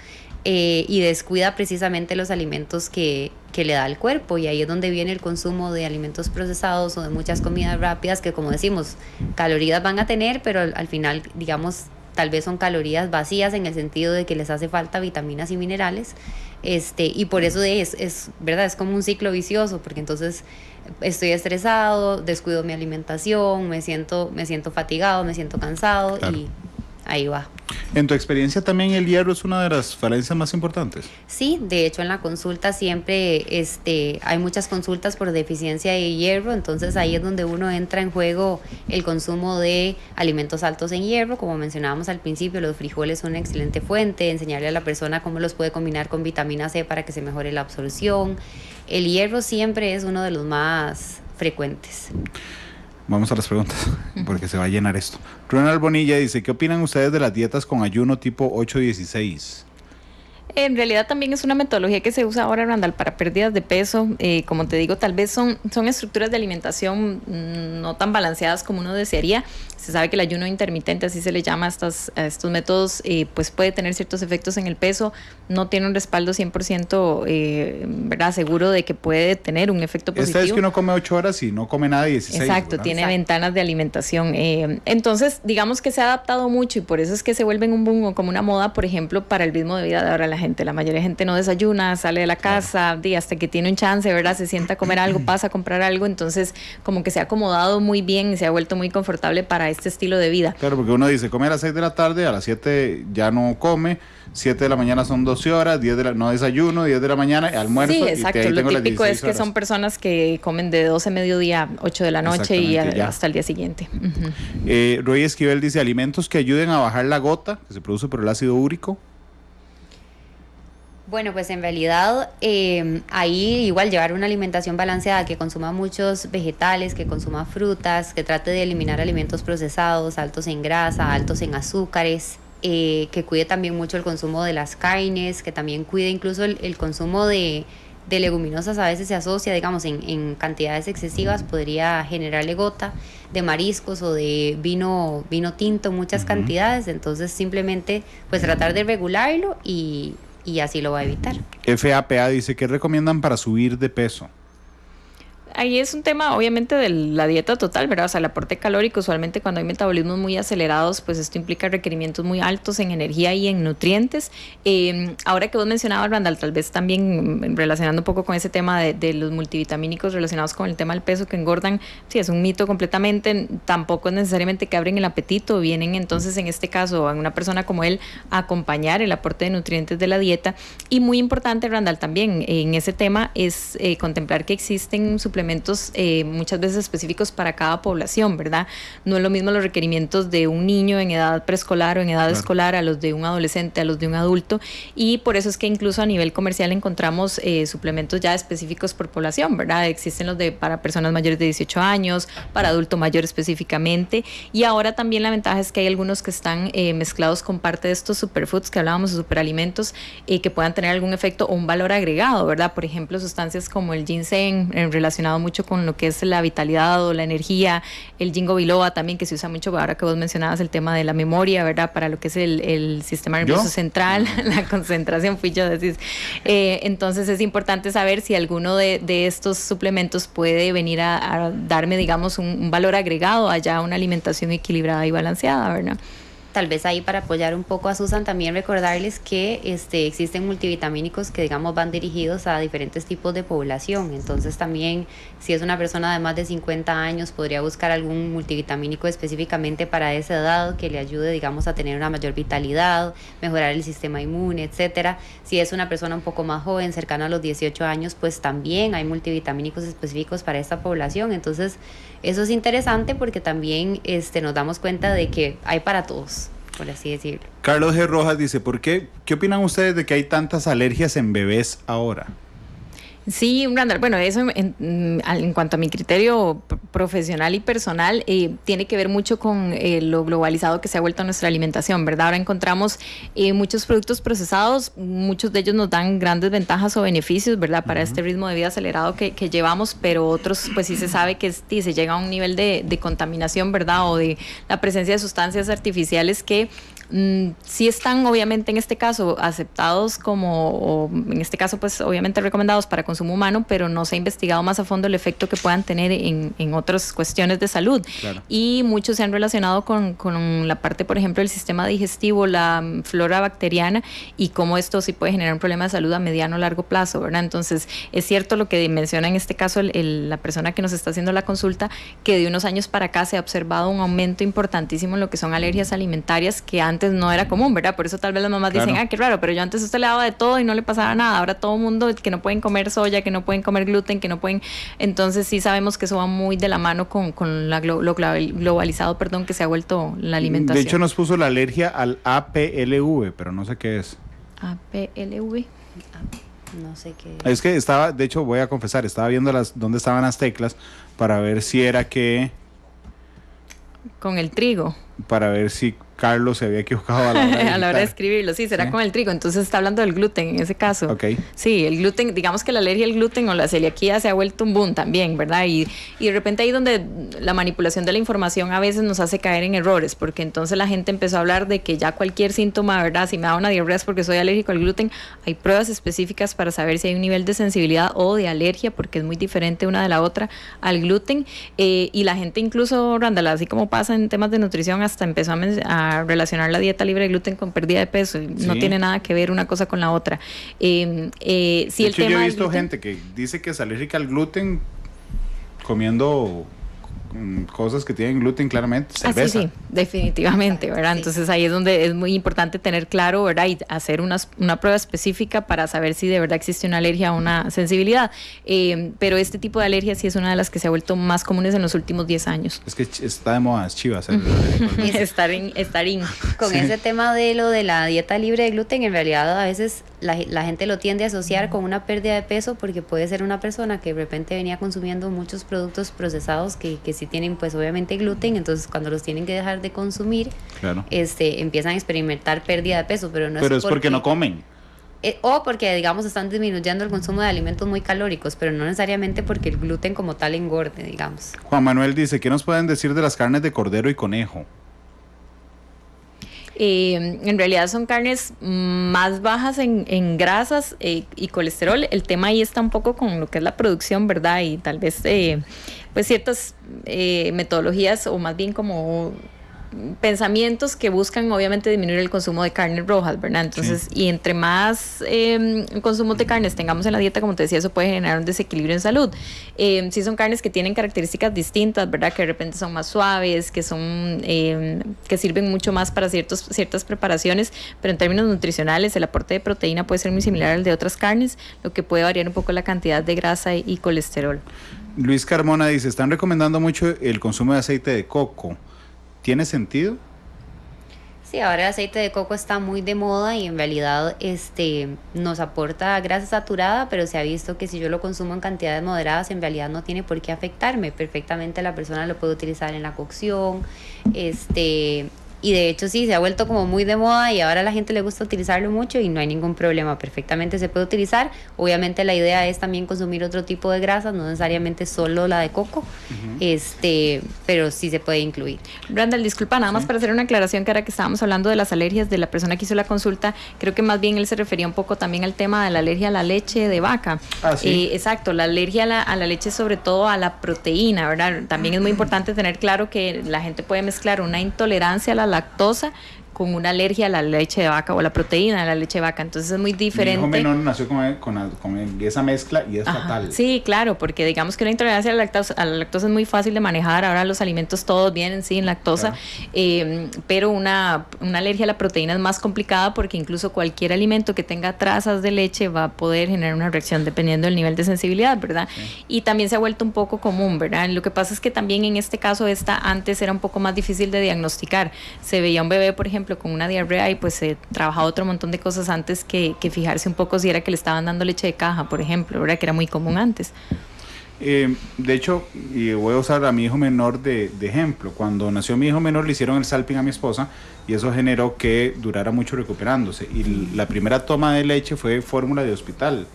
y descuida precisamente los alimentos que le da al cuerpo, y ahí es donde viene el consumo de alimentos procesados o de muchas comidas rápidas que, como decimos, calorías van a tener, pero al final, digamos, tal vez son calorías vacías en el sentido de que les hace falta vitaminas y minerales, y por eso es verdad, es como un ciclo vicioso, porque entonces estoy estresado, descuido mi alimentación, me siento fatigado, me siento cansado, claro. Y ahí va. ¿En tu experiencia también el hierro es una de las falencias más importantes? Sí, de hecho en la consulta siempre hay muchas consultas por deficiencia de hierro, entonces ahí es donde uno entra en juego el consumo de alimentos altos en hierro. Como mencionábamos al principio, los frijoles son una excelente fuente, enseñarle a la persona cómo los puede combinar con vitamina C para que se mejore la absorción. El hierro siempre es uno de los más frecuentes. Vamos a las preguntas, porque se va a llenar esto. Ronald Bonilla dice, ¿qué opinan ustedes de las dietas con ayuno tipo 8-16? En realidad también es una metodología que se usa ahora, Randall, para pérdidas de peso. Como te digo, tal vez son estructuras de alimentación no tan balanceadas como uno desearía. Se sabe que el ayuno intermitente, así se le llama a estos métodos, pues puede tener ciertos efectos en el peso. No tiene un respaldo 100% ¿verdad? Seguro de que puede tener un efecto positivo. Esta es que uno come 8 horas y no come nada 16. Exacto, ¿verdad? Tiene ventanas de alimentación. Entonces, digamos que se ha adaptado mucho y por eso es que se vuelven un boom o como una moda, por ejemplo, para el ritmo de vida de ahora la gente. La mayoría de gente no desayuna, sale de la casa, claro. Hasta que tiene un chance, ¿verdad? Se sienta a comer algo, pasa a comprar algo. Entonces, como que se ha acomodado muy bien y se ha vuelto muy confortable para este estilo de vida. Claro, porque uno dice, come a las 6 de la tarde, a las 7 ya no come, 7 de la mañana son 12 horas, 10 de la no desayuno, 10 de la mañana, almuerzo. Sí, exacto. Y lo típico es que son personas que comen de 12 mediodía, 8 de la noche y hasta el día siguiente. Roy Esquivel dice, alimentos que ayuden a bajar la gota que se produce por el ácido úrico. Bueno, pues en realidad ahí igual llevar una alimentación balanceada, que consuma muchos vegetales, que consuma frutas, que trate de eliminar alimentos procesados, altos en grasa, altos en azúcares, que cuide también mucho el consumo de las carnes, que también cuide incluso el consumo de leguminosas. A veces se asocia, digamos, en cantidades excesivas, podría generarle gota, de mariscos o de vino tinto, muchas cantidades. Entonces simplemente pues tratar de regularlo y así lo va a evitar. FAPA dice que recomiendan para subir de peso. Ahí es un tema obviamente de la dieta total, ¿verdad? O sea, el aporte calórico, usualmente cuando hay metabolismos muy acelerados, pues esto implica requerimientos muy altos en energía y en nutrientes. Ahora que vos mencionabas, Randall, tal vez también relacionando un poco con ese tema de los multivitamínicos relacionados con el tema del peso que engordan, sí, es un mito completamente, tampoco es necesariamente que abren el apetito, vienen entonces en este caso a una persona como él a acompañar el aporte de nutrientes de la dieta. Y muy importante, Randall, también en ese tema es contemplar que existen suplementos muchas veces específicos para cada población, ¿verdad? No es lo mismo los requerimientos de un niño en edad preescolar o en edad escolar a los de un adolescente, a los de un adulto, y por eso es que incluso a nivel comercial encontramos suplementos ya específicos por población, ¿verdad? Existen los para personas mayores de 18 años, para adulto mayor específicamente, y ahora también la ventaja es que hay algunos que están mezclados con parte de estos superfoods que hablábamos, de superalimentos, que puedan tener algún efecto o un valor agregado, ¿verdad? Por ejemplo, sustancias como el ginseng relacionado mucho con lo que es la vitalidad o la energía, el ginkgo biloba también, que se usa mucho ahora que vos mencionabas el tema de la memoria, ¿verdad? Para lo que es el sistema nervioso central, la concentración, fui yo, decís. Entonces es importante saber si alguno de estos suplementos puede venir a darme, digamos, un valor agregado allá a una alimentación equilibrada y balanceada, ¿verdad? Tal vez ahí para apoyar un poco a Susan también recordarles que existen multivitamínicos que digamos van dirigidos a diferentes tipos de población. Entonces también si es una persona de más de 50 años podría buscar algún multivitamínico específicamente para esa edad que le ayude digamos a tener una mayor vitalidad, mejorar el sistema inmune, etcétera. Si es una persona un poco más joven, cercana a los 18 años, pues también hay multivitamínicos específicos para esta población. Entonces eso es interesante porque también nos damos cuenta de que hay para todos, por así decirlo. Carlos G. Rojas dice, ¿qué opinan ustedes de que hay tantas alergias en bebés ahora? Sí, Randall, bueno, eso en cuanto a mi criterio profesional y personal, tiene que ver mucho con lo globalizado que se ha vuelto nuestra alimentación, ¿verdad? Ahora encontramos muchos productos procesados, muchos de ellos nos dan grandes ventajas o beneficios, ¿verdad? Para este ritmo de vida acelerado que llevamos, pero otros, pues sí se sabe que se llega a un nivel de contaminación, ¿verdad? O de la presencia de sustancias artificiales que sí están obviamente en este caso aceptados o en este caso pues obviamente recomendados para consumo humano, pero no se ha investigado más a fondo el efecto que puedan tener en otras cuestiones de salud. Claro. Y muchos se han relacionado con la parte, por ejemplo, del sistema digestivo, la flora bacteriana y cómo esto sí puede generar un problema de salud a mediano o largo plazo, ¿verdad? Entonces es cierto lo que menciona en este caso la persona que nos está haciendo la consulta, que de unos años para acá se ha observado un aumento importantísimo en lo que son alergias alimentarias que antes no era común, ¿verdad? Por eso tal vez las mamás dicen, qué raro, pero yo antes a usted le daba de todo y no le pasaba nada. Ahora todo el mundo que no pueden comer soya, que no pueden comer gluten, que no pueden... Entonces sí sabemos que eso va muy de la mano con lo globalizado, que se ha vuelto la alimentación. De hecho nos puso la alergia al APLV, pero no sé qué es. APLV. No sé qué es. Que estaba, de hecho voy a confesar, estaba viendo dónde estaban las teclas para ver si era que... Con el trigo. Para ver si Carlos se había equivocado a la hora de escribirlo. Sí, será con el trigo. Entonces está hablando del gluten en ese caso. Okay. Sí, el gluten, digamos que la alergia al gluten o la celiaquía se ha vuelto un boom también, ¿verdad? Y de repente ahí donde la manipulación de la información a veces nos hace caer en errores, porque entonces la gente empezó a hablar de que ya cualquier síntoma, ¿verdad? Si me da una diarrea es porque soy alérgico al gluten. Hay pruebas específicas para saber si hay un nivel de sensibilidad o de alergia, porque es muy diferente una de la otra al gluten. Y la gente incluso, Randall, así como pasa en temas de nutrición, hasta empezó a relacionar la dieta libre de gluten con pérdida de peso. No tiene nada que ver una cosa con la otra. De hecho, yo he visto gente que dice que es alérgica al gluten comiendo cosas que tienen gluten, claramente, cerveza. Sí, definitivamente, ¿verdad? Sí. Entonces ahí es donde es muy importante tener claro, ¿verdad? Y hacer una prueba específica para saber si de verdad existe una alergia o una sensibilidad. Pero este tipo de alergia sí es una de las que se ha vuelto más comunes en los últimos 10 años. Es que está de moda, es chivas. Estar in. Con ese tema de lo de la dieta libre de gluten, en realidad a veces la gente lo tiende a asociar con una pérdida de peso porque puede ser una persona que de repente venía consumiendo muchos productos procesados que sí tienen pues obviamente gluten, entonces cuando los tienen que dejar de consumir, claro, empiezan a experimentar pérdida de peso, pero es porque no comen. O porque, digamos, están disminuyendo el consumo de alimentos muy calóricos, pero no necesariamente porque el gluten como tal engorde, digamos. Juan Manuel dice, ¿qué nos pueden decir de las carnes de cordero y conejo? En realidad son carnes más bajas en grasas y colesterol. El tema ahí está un poco con lo que es la producción, ¿verdad? Y tal vez pues ciertas metodologías o más bien como pensamientos que buscan obviamente disminuir el consumo de carnes rojas, ¿verdad? Entonces, sí. Y entre más consumo de carnes tengamos en la dieta, como te decía, eso puede generar un desequilibrio en salud. Sí son carnes que tienen características distintas, ¿verdad? Que de repente son más suaves, que son que sirven mucho más para ciertas preparaciones, pero en términos nutricionales el aporte de proteína puede ser muy similar al de otras carnes, lo que puede variar un poco la cantidad de grasa y colesterol. Luis Carmona dice, están recomendando mucho el consumo de aceite de coco. ¿Tiene sentido? Sí, ahora el aceite de coco está muy de moda y en realidad nos aporta grasa saturada, pero se ha visto que si yo lo consumo en cantidades moderadas, en realidad no tiene por qué afectarme. Perfectamente la persona lo puede utilizar en la cocción, y de hecho sí, se ha vuelto como muy de moda y ahora a la gente le gusta utilizarlo mucho y no hay ningún problema, perfectamente se puede utilizar. Obviamente la idea es también consumir otro tipo de grasas, no necesariamente solo la de coco, pero sí se puede incluir. Randall, disculpa, nada más para hacer una aclaración, que ahora que estábamos hablando de las alergias de la persona que hizo la consulta, creo que más bien él se refería un poco también al tema de la alergia a la leche de vaca. ¿Sí? Exacto, la alergia a la leche, sobre todo a la proteína, ¿verdad? También es muy importante tener claro que la gente puede mezclar una intolerancia a la lactosa con una alergia a la leche de vaca o a la proteína de la leche de vaca, entonces es muy diferente. Mi hijo menor nació con esa mezcla y es fatal. Sí, claro, porque digamos que una intolerancia a la lactosa es muy fácil de manejar, ahora los alimentos todos vienen en lactosa, claro. Pero una alergia a la proteína es más complicada porque incluso cualquier alimento que tenga trazas de leche va a poder generar una reacción dependiendo del nivel de sensibilidad, ¿verdad? Sí. Y también se ha vuelto un poco común, ¿verdad? Lo que pasa es que también en este caso antes era un poco más difícil de diagnosticar. Se veía un bebé, por ejemplo, con una diarrea y pues se trabajaba otro montón de cosas antes que fijarse un poco si era que le estaban dando leche de caja, por ejemplo, ¿verdad? Que era muy común antes. De hecho, y voy a usar a mi hijo menor de ejemplo. Cuando nació mi hijo menor le hicieron el salping a mi esposa y eso generó que durara mucho recuperándose, y la primera toma de leche fue fórmula de hospital,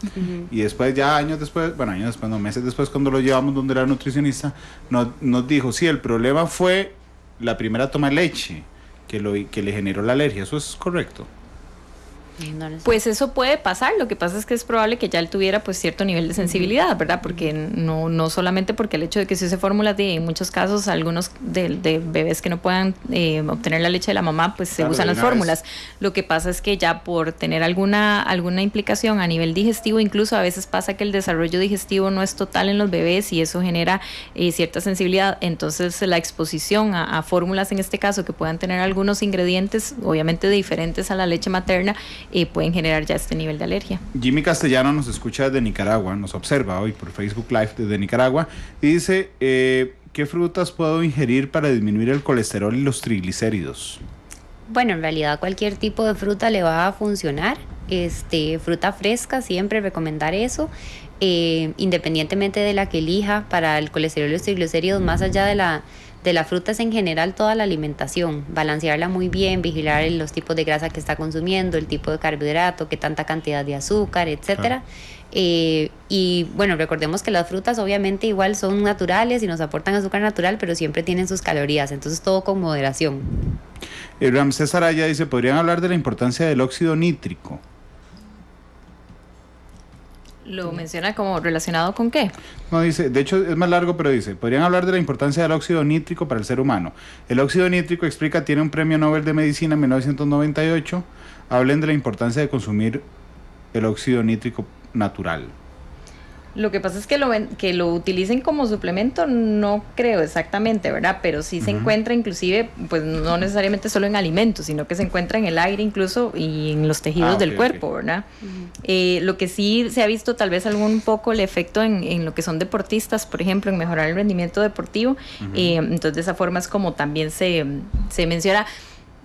y después ya meses después, cuando lo llevamos donde era nutricionista, nos dijo, sí, el problema fue la primera toma de leche que le generó la alergia. ¿Eso es correcto? Pues eso puede pasar, lo que pasa es que es probable que ya él tuviera pues cierto nivel de sensibilidad, ¿verdad? Porque no solamente porque el hecho de que se use fórmulas, en muchos casos algunos de bebés que no puedan obtener la leche de la mamá, pues se usan las fórmulas. Lo que pasa es que ya por tener alguna implicación a nivel digestivo, incluso a veces pasa que el desarrollo digestivo no es total en los bebés y eso genera cierta sensibilidad. Entonces la exposición a fórmulas en este caso que puedan tener algunos ingredientes obviamente diferentes a la leche materna, pueden generar ya este nivel de alergia. Jimmy Castellano nos escucha desde Nicaragua, nos observa hoy por Facebook Live desde Nicaragua y dice, ¿qué frutas puedo ingerir para disminuir el colesterol y los triglicéridos? Bueno, en realidad cualquier tipo de fruta le va a funcionar. Fruta fresca, siempre recomendar eso, independientemente de la que elija. Para el colesterol y los triglicéridos, más allá de la fruta, es en general toda la alimentación, balancearla muy bien, vigilar los tipos de grasa que está consumiendo, el tipo de carbohidrato, qué tanta cantidad de azúcar, etcétera. Y bueno, recordemos que las frutas obviamente igual son naturales y nos aportan azúcar natural, pero siempre tienen sus calorías, entonces todo con moderación. Ramsés Araya dice, ¿podrían hablar de la importancia del óxido nítrico? ¿Lo menciona como relacionado con qué? No, dice, de hecho es más largo, pero dice, podrían hablar de la importancia del óxido nítrico para el ser humano. El óxido nítrico, explica, tiene un premio Nobel de Medicina en 1998. Hablen de la importancia de consumir el óxido nítrico natural. Lo que pasa es que lo utilicen como suplemento, no creo exactamente, ¿verdad? Pero sí se encuentra inclusive, pues no necesariamente solo en alimentos, sino que se encuentra en el aire incluso y en los tejidos del cuerpo, ¿verdad? Lo que sí se ha visto tal vez algún poco el efecto en lo que son deportistas, por ejemplo, en mejorar el rendimiento deportivo. Entonces de esa forma es como también se menciona.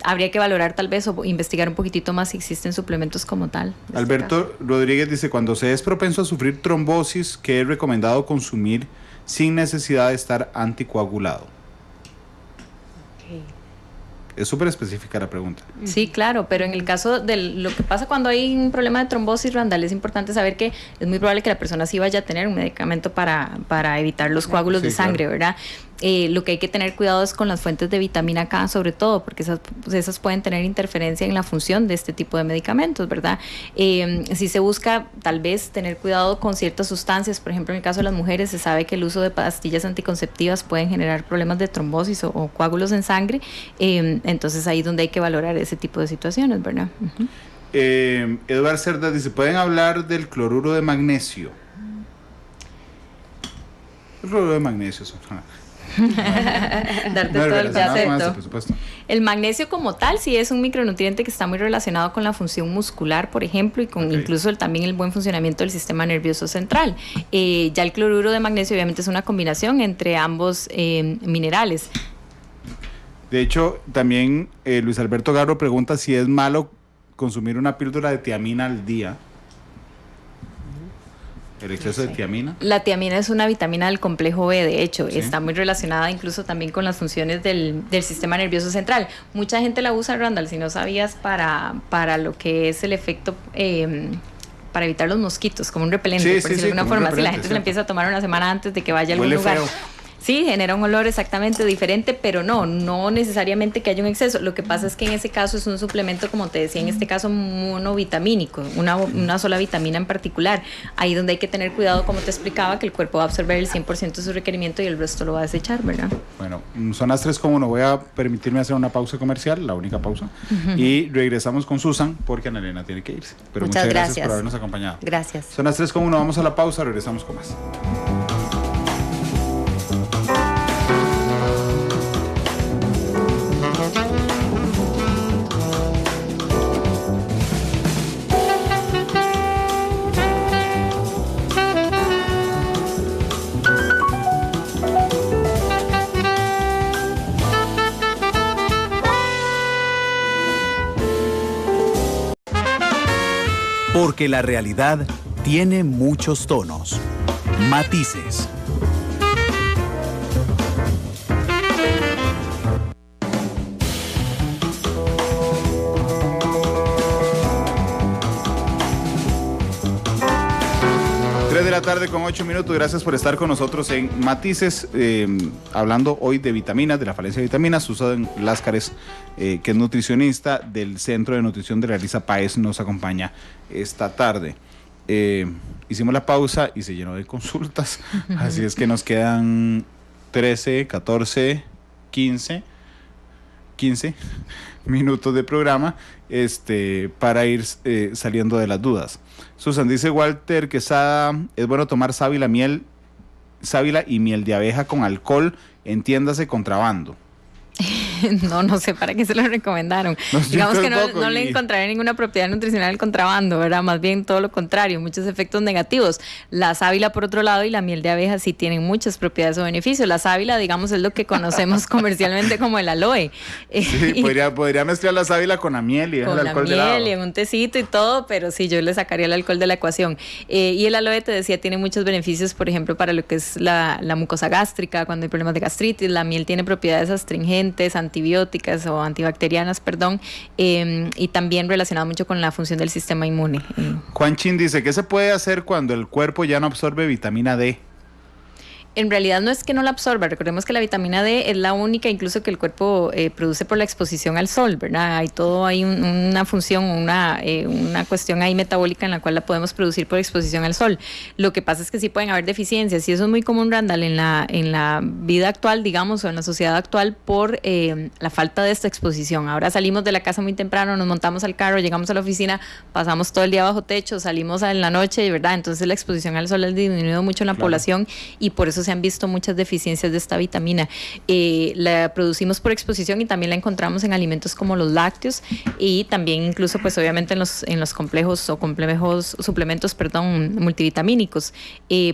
habría que valorar tal vez o investigar un poquitito más si existen suplementos como tal. Alberto Rodríguez dice, cuando se es propenso a sufrir trombosis, ¿qué es recomendado consumir sin necesidad de estar anticoagulado? Es súper específica la pregunta. Sí, claro, pero en el caso de lo que pasa cuando hay un problema de trombosis, Randall, es importante saber que es muy probable que la persona sí vaya a tener un medicamento para evitar los coágulos de sangre, claro, ¿verdad? Lo que hay que tener cuidado es con las fuentes de vitamina K, sobre todo, porque esas pueden tener interferencia en la función de este tipo de medicamentos, ¿verdad? Si se busca tal vez tener cuidado con ciertas sustancias, por ejemplo, en el caso de las mujeres se sabe que el uso de pastillas anticonceptivas pueden generar problemas de trombosis o coágulos en sangre, entonces ahí es donde hay que valorar ese tipo de situaciones, ¿verdad? Uh-huh. Eduardo Cerda dice, ¿pueden hablar del cloruro de magnesio? El cloruro de magnesio darte todo el concepto. El magnesio como tal sí es un micronutriente que está muy relacionado con la función muscular, por ejemplo, y con incluso también el buen funcionamiento del sistema nervioso central. Ya el cloruro de magnesio obviamente es una combinación entre ambos minerales. De hecho, también Luis Alberto Garro pregunta si es malo consumir una píldora de tiamina al día. ¿El exceso de tiamina? La tiamina es una vitamina del complejo B, de hecho, ¿sí? Está muy relacionada incluso también con las funciones del sistema nervioso central. Mucha gente la usa, Randall, si no sabías, para lo que es el efecto, para evitar los mosquitos, como un repelente, por decirlo de alguna forma. Si la gente se la empieza a tomar una semana antes de que vaya a algún lugar. Feo. Sí, genera un olor exactamente diferente, pero no necesariamente que haya un exceso. Lo que pasa es que en ese caso es un suplemento, como te decía, en este caso monovitamínico, una sola vitamina en particular. Ahí donde hay que tener cuidado, como te explicaba, que el cuerpo va a absorber el 100% de su requerimiento y el resto lo va a desechar, ¿verdad? Bueno, son las 3:01. Voy a permitirme hacer una pausa comercial, la única pausa, y regresamos con Susan, porque Ana Elena tiene que irse. Pero muchas gracias por habernos acompañado. Gracias. Son las 3:01, vamos a la pausa, regresamos con más. Porque la realidad tiene muchos tonos, matices. De la tarde con 8 minutos, gracias por estar con nosotros en Matices, hablando hoy de vitaminas, de la falencia de vitaminas. Susan Láscares, que es nutricionista del Centro de Nutrición de la Elisa Páez, nos acompaña esta tarde. Hicimos la pausa y se llenó de consultas, así es que nos quedan 13, 14, 15 minutos de programa para ir saliendo de las dudas. Susan, dice Walter Quesada, es bueno tomar sábila y miel de abeja con alcohol, entiéndase contrabando. No sé para qué se lo recomendaron. Digamos que no le encontraré ninguna propiedad nutricional al contrabando, ¿verdad? Más bien todo lo contrario, muchos efectos negativos. La sábila, por otro lado, y la miel de abeja sí tienen muchas propiedades o beneficios. La sábila, digamos, es lo que conocemos comercialmente como el aloe. Sí, podría mezclar la sábila con la miel y dejar el alcohol de lado. Con la miel y en un tecito y todo, pero sí, yo le sacaría el alcohol de la ecuación. Y el aloe, te decía, tiene muchos beneficios, por ejemplo, para lo que es la mucosa gástrica, cuando hay problemas de gastritis. La miel tiene propiedades astringentes, antibióticas o antibacterianas, y también relacionado mucho con la función del sistema inmune. Juan Chin dice, ¿qué se puede hacer cuando el cuerpo ya no absorbe vitamina D? En realidad no es que no la absorba, recordemos que la vitamina D es la única incluso que el cuerpo produce por la exposición al sol, ¿verdad? Hay una función, una cuestión ahí metabólica en la cual la podemos producir por exposición al sol. Lo que pasa es que sí pueden haber deficiencias y eso es muy común, Randall, en la vida actual, digamos, o en la sociedad actual por la falta de esta exposición. Ahora salimos de la casa muy temprano, nos montamos al carro, llegamos a la oficina, pasamos todo el día bajo techo, salimos en la noche, ¿verdad? Entonces la exposición al sol ha disminuido mucho en la población y por eso se han visto muchas deficiencias de esta vitamina. La producimos por exposición y también la encontramos en alimentos como los lácteos y también incluso pues obviamente en los complejos o complejos suplementos, multivitamínicos,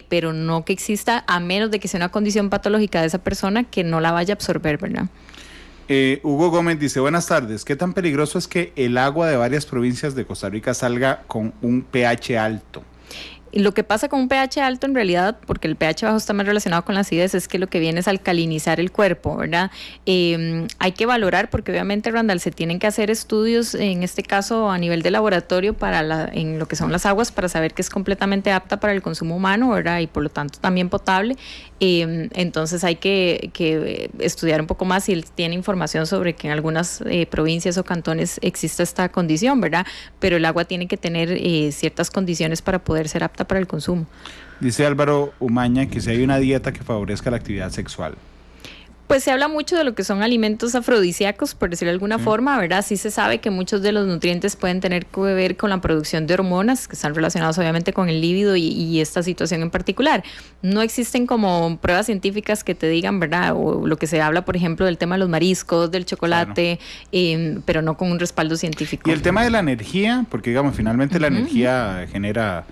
pero no que exista a menos de que sea una condición patológica de esa persona que no la vaya a absorber, ¿verdad? Hugo Gómez dice, buenas tardes, ¿qué tan peligroso es que el agua de varias provincias de Costa Rica salga con un pH alto? Y lo que pasa con un pH alto en realidad, porque el pH bajo está más relacionado con la acidez, es que lo que viene es alcalinizar el cuerpo, ¿verdad? Hay que valorar, porque obviamente, Randall, se tienen que hacer estudios, en este caso a nivel de laboratorio, en lo que son las aguas, para saber que es completamente apta para el consumo humano, ¿verdad? Y por lo tanto también potable. Entonces hay que estudiar un poco más si él tiene información sobre que en algunas provincias o cantones existe esta condición, ¿verdad? Pero el agua tiene que tener ciertas condiciones para poder ser apta para el consumo. Dice Álvaro Umaña que si hay una dieta que favorezca la actividad sexual. Pues se habla mucho de lo que son alimentos afrodisíacos, por decirlo de alguna forma, ¿verdad? Sí se sabe que muchos de los nutrientes pueden tener que ver con la producción de hormonas, que están relacionados obviamente con el líbido y esta situación en particular. No existen como pruebas científicas que te digan, ¿verdad? O lo que se habla, por ejemplo, del tema de los mariscos, del chocolate, pero no con un respaldo científico. Y el tema de la energía, porque digamos, finalmente la energía genera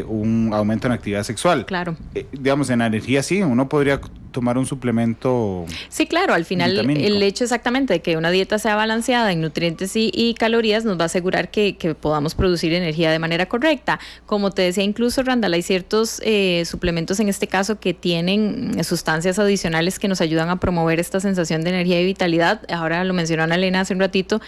un aumento en actividad sexual. Claro. Digamos, en la energía sí, uno podría tomar un suplemento. Sí, claro, al final el hecho exactamente de que una dieta sea balanceada en nutrientes y calorías nos va a asegurar que podamos producir energía de manera correcta. Como te decía, incluso, Randall, hay ciertos suplementos en este caso que tienen sustancias adicionales que nos ayudan a promover esta sensación de energía y vitalidad. Ahora lo mencionó Ana Elena hace un ratito,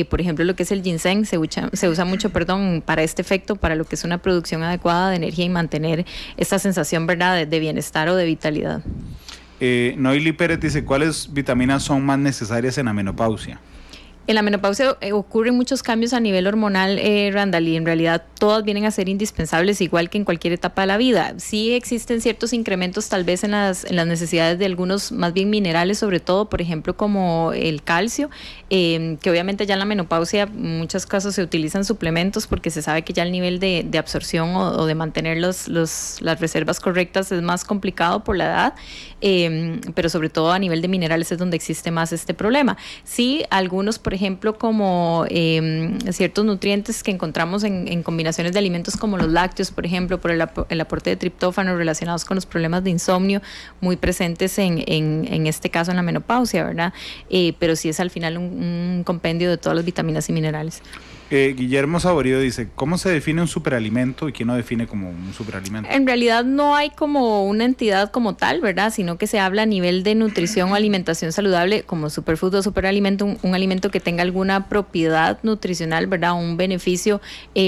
por ejemplo, lo que es el ginseng se usa mucho, para este efecto, para lo que es una producción adecuada de energía y mantener esta sensación, ¿verdad?, de bienestar o de vitalidad. Noily Pérez dice, ¿cuáles vitaminas son más necesarias en la menopausia? En la menopausia ocurren muchos cambios a nivel hormonal, Randall, y en realidad todas vienen a ser indispensables, igual que en cualquier etapa de la vida. Sí existen ciertos incrementos tal vez en las necesidades de algunos, más bien minerales, sobre todo, por ejemplo, como el calcio, que obviamente ya en la menopausia en muchos casos se utilizan suplementos porque se sabe que ya el nivel de absorción o de mantener las reservas correctas es más complicado por la edad, pero sobre todo a nivel de minerales es donde existe más este problema. Sí, algunos, por ejemplo, como ciertos nutrientes que encontramos en combinaciones de alimentos como los lácteos, por ejemplo, por el aporte de triptófano relacionados con los problemas de insomnio, muy presentes en este caso en la menopausia, ¿verdad? Pero sí es al final un compendio de todas las vitaminas y minerales. Guillermo Saborío dice, ¿cómo se define un superalimento y quién lo define como un superalimento? En realidad no hay como una entidad como tal, ¿verdad? Sino que se habla a nivel de nutrición o alimentación saludable como superfood o superalimento, un alimento que tenga alguna propiedad nutricional, ¿verdad? Un beneficio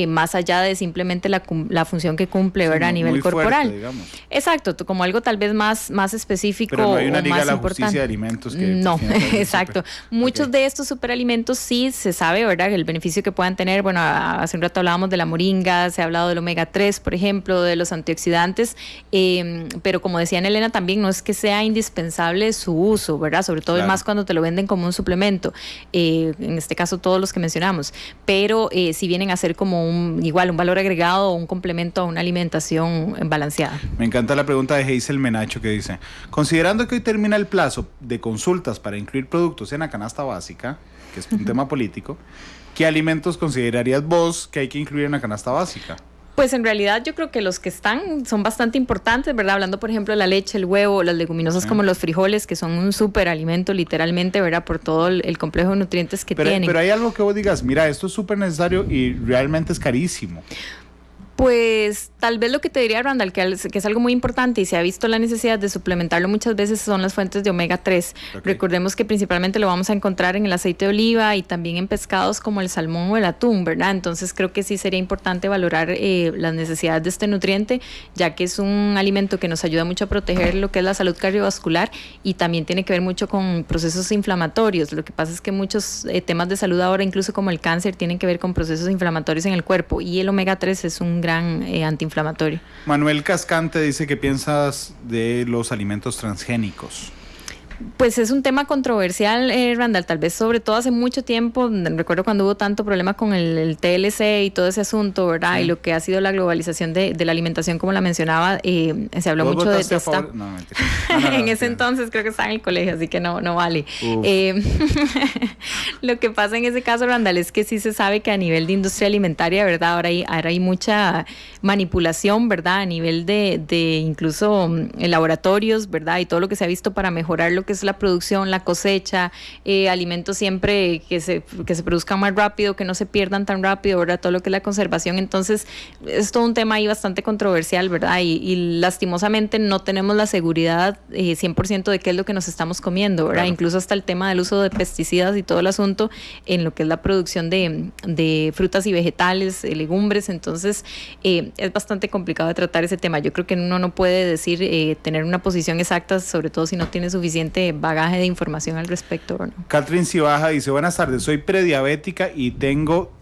más allá de simplemente la función que cumple, ¿verdad? Sí, a nivel corporal. Fuerte, digamos. Exacto, como algo tal vez más específico. Pero no hay una o liga más a la importante. Justicia de alimentos que no, exacto. Muchos de estos superalimentos sí se sabe, ¿verdad? El beneficio que puedan tener, bueno, hace un rato hablábamos de la moringa, se ha hablado del omega 3, por ejemplo, de los antioxidantes, pero como decía Ana Elena también, no es que sea indispensable su uso, ¿verdad? Sobre todo más cuando te lo venden como un suplemento, en este caso todos los que mencionamos, pero si vienen a ser como un valor agregado o un complemento a una alimentación balanceada. Me encanta la pregunta de Hazel Menacho que dice, considerando que hoy termina el plazo de consultas para incluir productos en la canasta básica, que es un tema político, ¿qué alimentos considerarías vos que hay que incluir en la canasta básica? Pues en realidad yo creo que los que son bastante importantes, ¿verdad? Hablando, por ejemplo, de la leche, el huevo, las leguminosas como los frijoles, que son un superalimento literalmente, ¿verdad? Por todo el complejo de nutrientes que tienen. Pero hay algo que vos digas, mira, esto es súper necesario y realmente es carísimo. Pues tal vez lo que te diría, Randall, que es algo muy importante y se ha visto la necesidad de suplementarlo muchas veces, son las fuentes de omega 3. Okay. Recordemos que principalmente lo vamos a encontrar en el aceite de oliva y también en pescados como el salmón o el atún, ¿verdad? Entonces creo que sí sería importante valorar las necesidades de este nutriente, ya que es un alimento que nos ayuda mucho a proteger lo que es la salud cardiovascular y también tiene que ver mucho con procesos inflamatorios. Lo que pasa es que muchos temas de salud ahora, incluso como el cáncer, tienen que ver con procesos inflamatorios en el cuerpo y el omega 3 es un gran antiinflamatorio. Manuel Cascante dice, ¿qué piensas de los alimentos transgénicos? Pues es un tema controversial, Randall, tal vez sobre todo hace mucho tiempo, recuerdo cuando hubo tanto problema con el TLC y todo ese asunto, ¿verdad? Sí. Y lo que ha sido la globalización de la alimentación, como la mencionaba, se habló mucho de esta... No, en ese entonces creo que estaba en el colegio, así que no vale. Lo que pasa en ese caso, Randall, es que sí se sabe que a nivel de industria alimentaria, ¿verdad? Ahora hay mucha manipulación, ¿verdad? A nivel de incluso laboratorios, ¿verdad? Y todo lo que se ha visto para mejorar lo lo que es la producción, la cosecha, alimentos siempre que se produzcan más rápido, que no se pierdan tan rápido, ¿verdad? Todo lo que es la conservación. Entonces, es todo un tema ahí bastante controversial, ¿verdad? Y lastimosamente no tenemos la seguridad 100% de qué es lo que nos estamos comiendo, ¿verdad? Claro. Incluso hasta el tema del uso de pesticidas y todo el asunto en lo que es la producción de frutas y vegetales, legumbres. Entonces, es bastante complicado de tratar ese tema. Yo creo que uno no puede decir, tener una posición exacta, sobre todo si no tiene suficiente bagaje de información al respecto, ¿no? Catherine Cibaja dice: buenas tardes, soy prediabética y tengo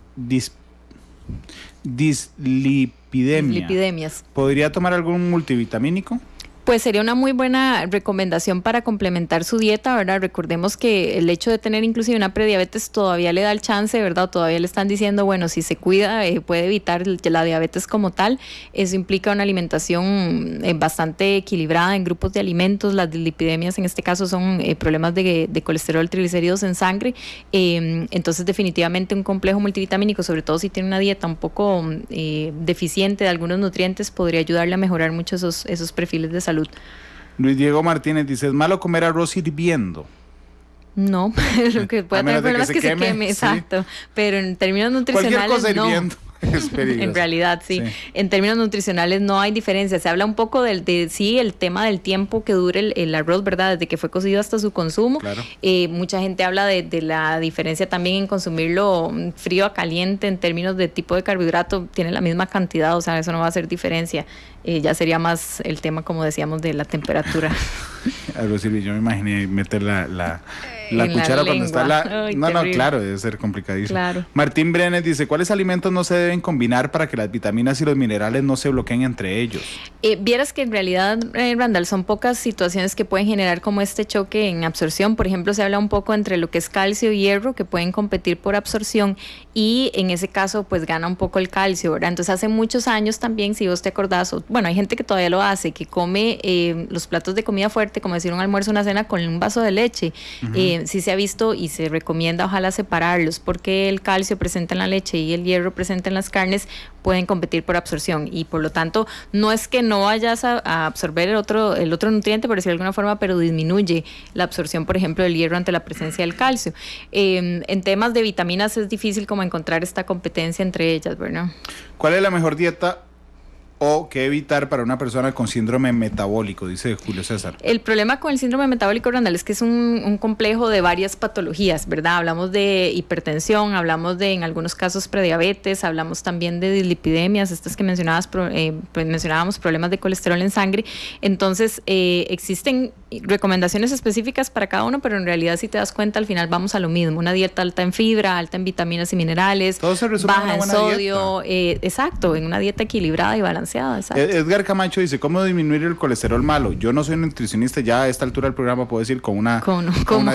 dislipidemias. ¿Podría tomar algún multivitamínico? Pues sería una muy buena recomendación para complementar su dieta, ¿verdad? Recordemos que el hecho de tener inclusive una prediabetes todavía le da el chance, ¿verdad? Todavía le están diciendo, bueno, si se cuida, puede evitar la diabetes como tal. Eso implica una alimentación bastante equilibrada en grupos de alimentos. Las dislipidemias en este caso son problemas de colesterol, triglicéridos en sangre. Entonces definitivamente un complejo multivitamínico, sobre todo si tiene una dieta un poco deficiente de algunos nutrientes, podría ayudarle a mejorar mucho esos perfiles de salud. Luis Diego Martínez dice: ¿es malo comer arroz hirviendo? No, lo que puede tener problemas es que se queme, sí. Exacto, pero en términos nutricionales cualquier cosa hirviendo es peligroso. En realidad sí. En términos nutricionales no hay diferencia. Se habla un poco el tema del tiempo que dure el arroz, ¿verdad? Desde que fue cocido hasta su consumo. Claro. Mucha gente habla de la diferencia también en consumirlo frío a caliente. En términos de tipo de carbohidrato tiene la misma cantidad, o sea, eso no va a hacer diferencia. Ya sería más el tema, como decíamos, de la temperatura. Algo así, yo me imaginé meter la cuchara cuando está la... Ay, no, claro, debe ser complicadísimo. Claro. Martín Brenes dice: ¿cuáles alimentos no se deben combinar para que las vitaminas y los minerales no se bloqueen entre ellos? Vieras que en realidad, Randall, son pocas situaciones que pueden generar como este choque en absorción. Por ejemplo, se habla un poco entre lo que es calcio y hierro, que pueden competir por absorción, y en ese caso pues gana un poco el calcio, ¿verdad? Entonces hace muchos años también, si vos te acordás, bueno, hay gente que todavía lo hace, que come los platos de comida fuerte, como decir un almuerzo, una cena, con un vaso de leche. Uh-huh. Sí se ha visto y se recomienda ojalá separarlos, porque el calcio presente en la leche y el hierro presente en las carnes pueden competir por absorción, y por lo tanto no es que no vayas a absorber el otro nutriente, por decirlo de alguna forma, pero disminuye la absorción, por ejemplo, del hierro ante la presencia del calcio. En temas de vitaminas es difícil como encontrar esta competencia entre ellas, ¿verdad? ¿Cuál es la mejor dieta o qué evitar para una persona con síndrome metabólico? Dice Julio César. El problema con el síndrome metabólico, Randall, es que es un complejo de varias patologías, ¿verdad? Hablamos de hipertensión, hablamos de, en algunos casos, prediabetes, hablamos también de dislipidemias, estas que mencionábamos, problemas de colesterol en sangre. Entonces, existen recomendaciones específicas para cada uno, pero en realidad, si te das cuenta, al final vamos a lo mismo: una dieta alta en fibra, alta en vitaminas y minerales, baja en sodio, exacto, en una dieta equilibrada y balanceada. Edgar Camacho dice: ¿cómo disminuir el colesterol malo? Yo no soy nutricionista, ya a esta altura del programa puedo decir con una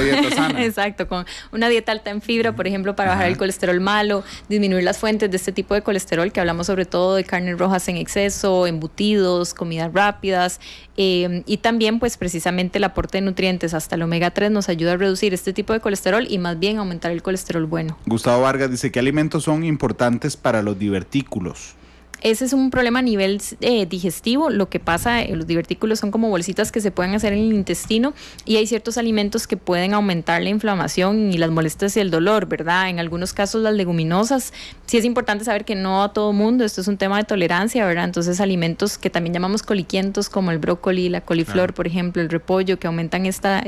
dieta sana. Exacto, con una dieta alta en fibra, por ejemplo, para bajar el colesterol malo, disminuir las fuentes de este tipo de colesterol, que hablamos sobre todo de carnes rojas en exceso, embutidos, comidas rápidas, y también pues precisamente el aporte de nutrientes hasta el omega 3 nos ayuda a reducir este tipo de colesterol y más bien aumentar el colesterol bueno. Gustavo Vargas dice: ¿qué alimentos son importantes para los divertículos? Ese es un problema a nivel digestivo. Lo que pasa, los divertículos son como bolsitas que se pueden hacer en el intestino, y hay ciertos alimentos que pueden aumentar la inflamación y las molestias y el dolor, ¿verdad? En algunos casos las leguminosas, sí es importante saber que no a todo mundo, esto es un tema de tolerancia, ¿verdad? Entonces alimentos que también llamamos coliquientos, como el brócoli, la coliflor, por ejemplo, el repollo, que aumentan esta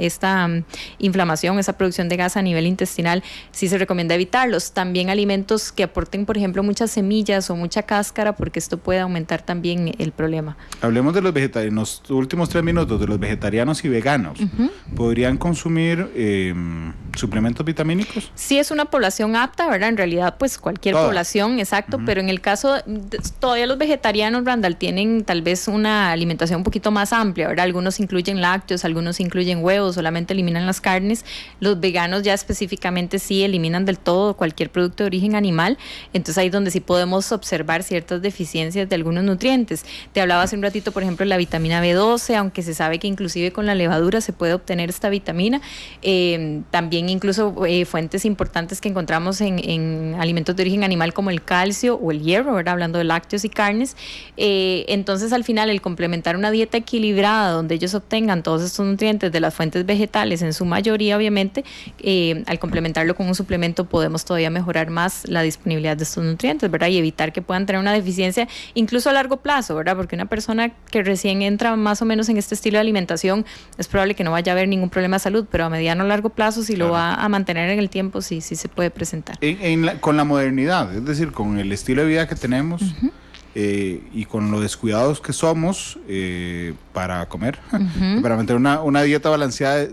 inflamación, esa producción de gas a nivel intestinal, sí se recomienda evitarlos. También alimentos que aporten, por ejemplo, muchas semillas o mucha cáscara, porque esto puede aumentar también el problema. Hablemos de los vegetarianos, los últimos 3 minutos, de los vegetarianos y veganos. Uh-huh. ¿Podrían consumir suplementos vitamínicos? Sí, es una población apta, ¿verdad? En realidad, pues cualquier población, exacto, uh-huh. Pero en el caso, todavía los vegetarianos, Randall, tienen tal vez una alimentación un poquito más amplia, ¿verdad? Algunos incluyen lácteos, algunos incluyen huevos, solamente eliminan las carnes. Los veganos ya específicamente sí eliminan del todo cualquier producto de origen animal. Entonces ahí es donde sí podemos observar ciertas deficiencias de algunos nutrientes. Te hablaba hace un ratito, por ejemplo, de la vitamina B12, aunque se sabe que inclusive con la levadura se puede obtener esta vitamina. También también incluso fuentes importantes que encontramos en alimentos de origen animal como el calcio o el hierro, ¿verdad? Hablando de lácteos y carnes. Entonces al final el complementar una dieta equilibrada donde ellos obtengan todos estos nutrientes de las fuentes vegetales en su mayoría, obviamente, al complementarlo con un suplemento podemos todavía mejorar más la disponibilidad de estos nutrientes, ¿verdad? Y evitar que puedan tener una deficiencia incluso a largo plazo, ¿verdad? Porque una persona que recién entra más o menos en este estilo de alimentación es probable que no vaya a haber ningún problema de salud, pero a mediano o largo plazo si lo va a mantener en el tiempo sí se puede presentar. Con la modernidad, es decir, con el estilo de vida que tenemos y con lo descuidados que somos para comer, para mantener una dieta balanceada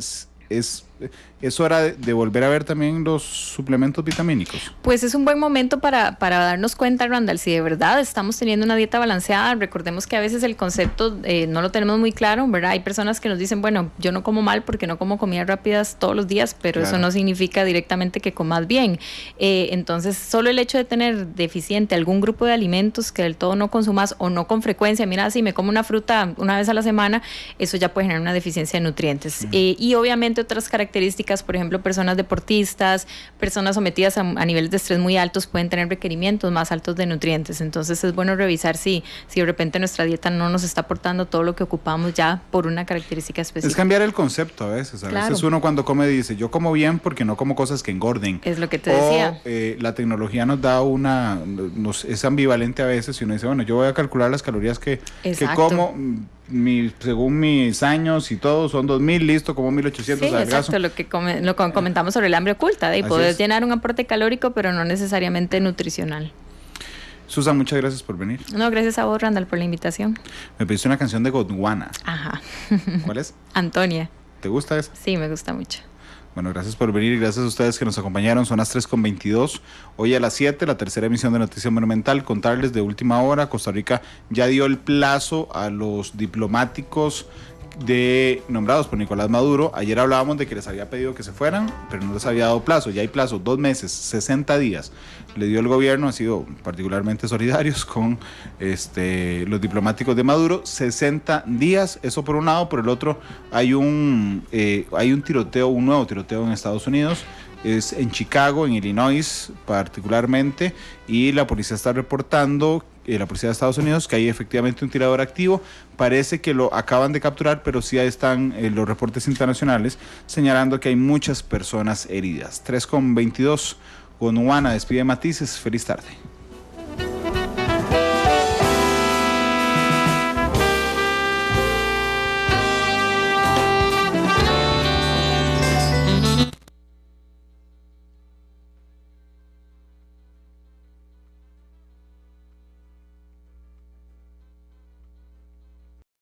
es hora de volver a ver también los suplementos vitamínicos. Pues es un buen momento para darnos cuenta, Randall, si de verdad estamos teniendo una dieta balanceada. Recordemos que a veces el concepto no lo tenemos muy claro, ¿verdad? Hay personas que nos dicen, bueno, yo no como mal porque no como comidas rápidas todos los días, pero eso no significa directamente que comas bien. Entonces, solo el hecho de tener deficiente algún grupo de alimentos que del todo no consumas o no con frecuencia, mira, si me como una fruta una vez a la semana, eso ya puede generar una deficiencia de nutrientes. Y obviamente otras características, por ejemplo, personas deportistas, personas sometidas a niveles de estrés muy altos pueden tener requerimientos más altos de nutrientes. Entonces es bueno revisar si de repente nuestra dieta no nos está aportando todo lo que ocupamos ya por una característica específica. Es cambiar el concepto a veces. A veces uno cuando come dice, yo como bien porque no como cosas que engorden. Es lo que te decía. La tecnología nos da es ambivalente a veces y uno dice, bueno, yo voy a calcular las calorías que como, según mis años y todo, son 2.000, listo, como 1.800. Sí, exacto, lo que comentamos sobre el hambre oculta, y poder llenar un aporte calórico, pero no necesariamente nutricional. Susan, muchas gracias por venir. No, gracias a vos, Randall, por la invitación. Me pediste una canción de Gondwana. Ajá. ¿Cuál es? Antonia. ¿Te gusta esa? Sí, me gusta mucho. Bueno, gracias por venir y gracias a ustedes que nos acompañaron. Son las 3:22. Hoy a las 7, la tercera emisión de Noticias Monumental. Contarles de última hora, Costa Rica ya dio el plazo a los diplomáticos nombrados por Nicolás Maduro. Ayer hablábamos de que les había pedido que se fueran, pero no les había dado plazo. Ya hay plazo, 2 meses, 60 días. Le dio el gobierno, ha sido particularmente solidarios con los diplomáticos de Maduro. 60 días, eso por un lado. Por el otro, hay un tiroteo, un nuevo tiroteo en Estados Unidos. Es en Chicago, en Illinois particularmente, y la policía está reportando, la policía de Estados Unidos, que hay efectivamente un tirador activo. Parece que lo acaban de capturar, pero sí están los reportes internacionales señalando que hay muchas personas heridas. 3:22, Gondwana despide matices. Feliz tarde.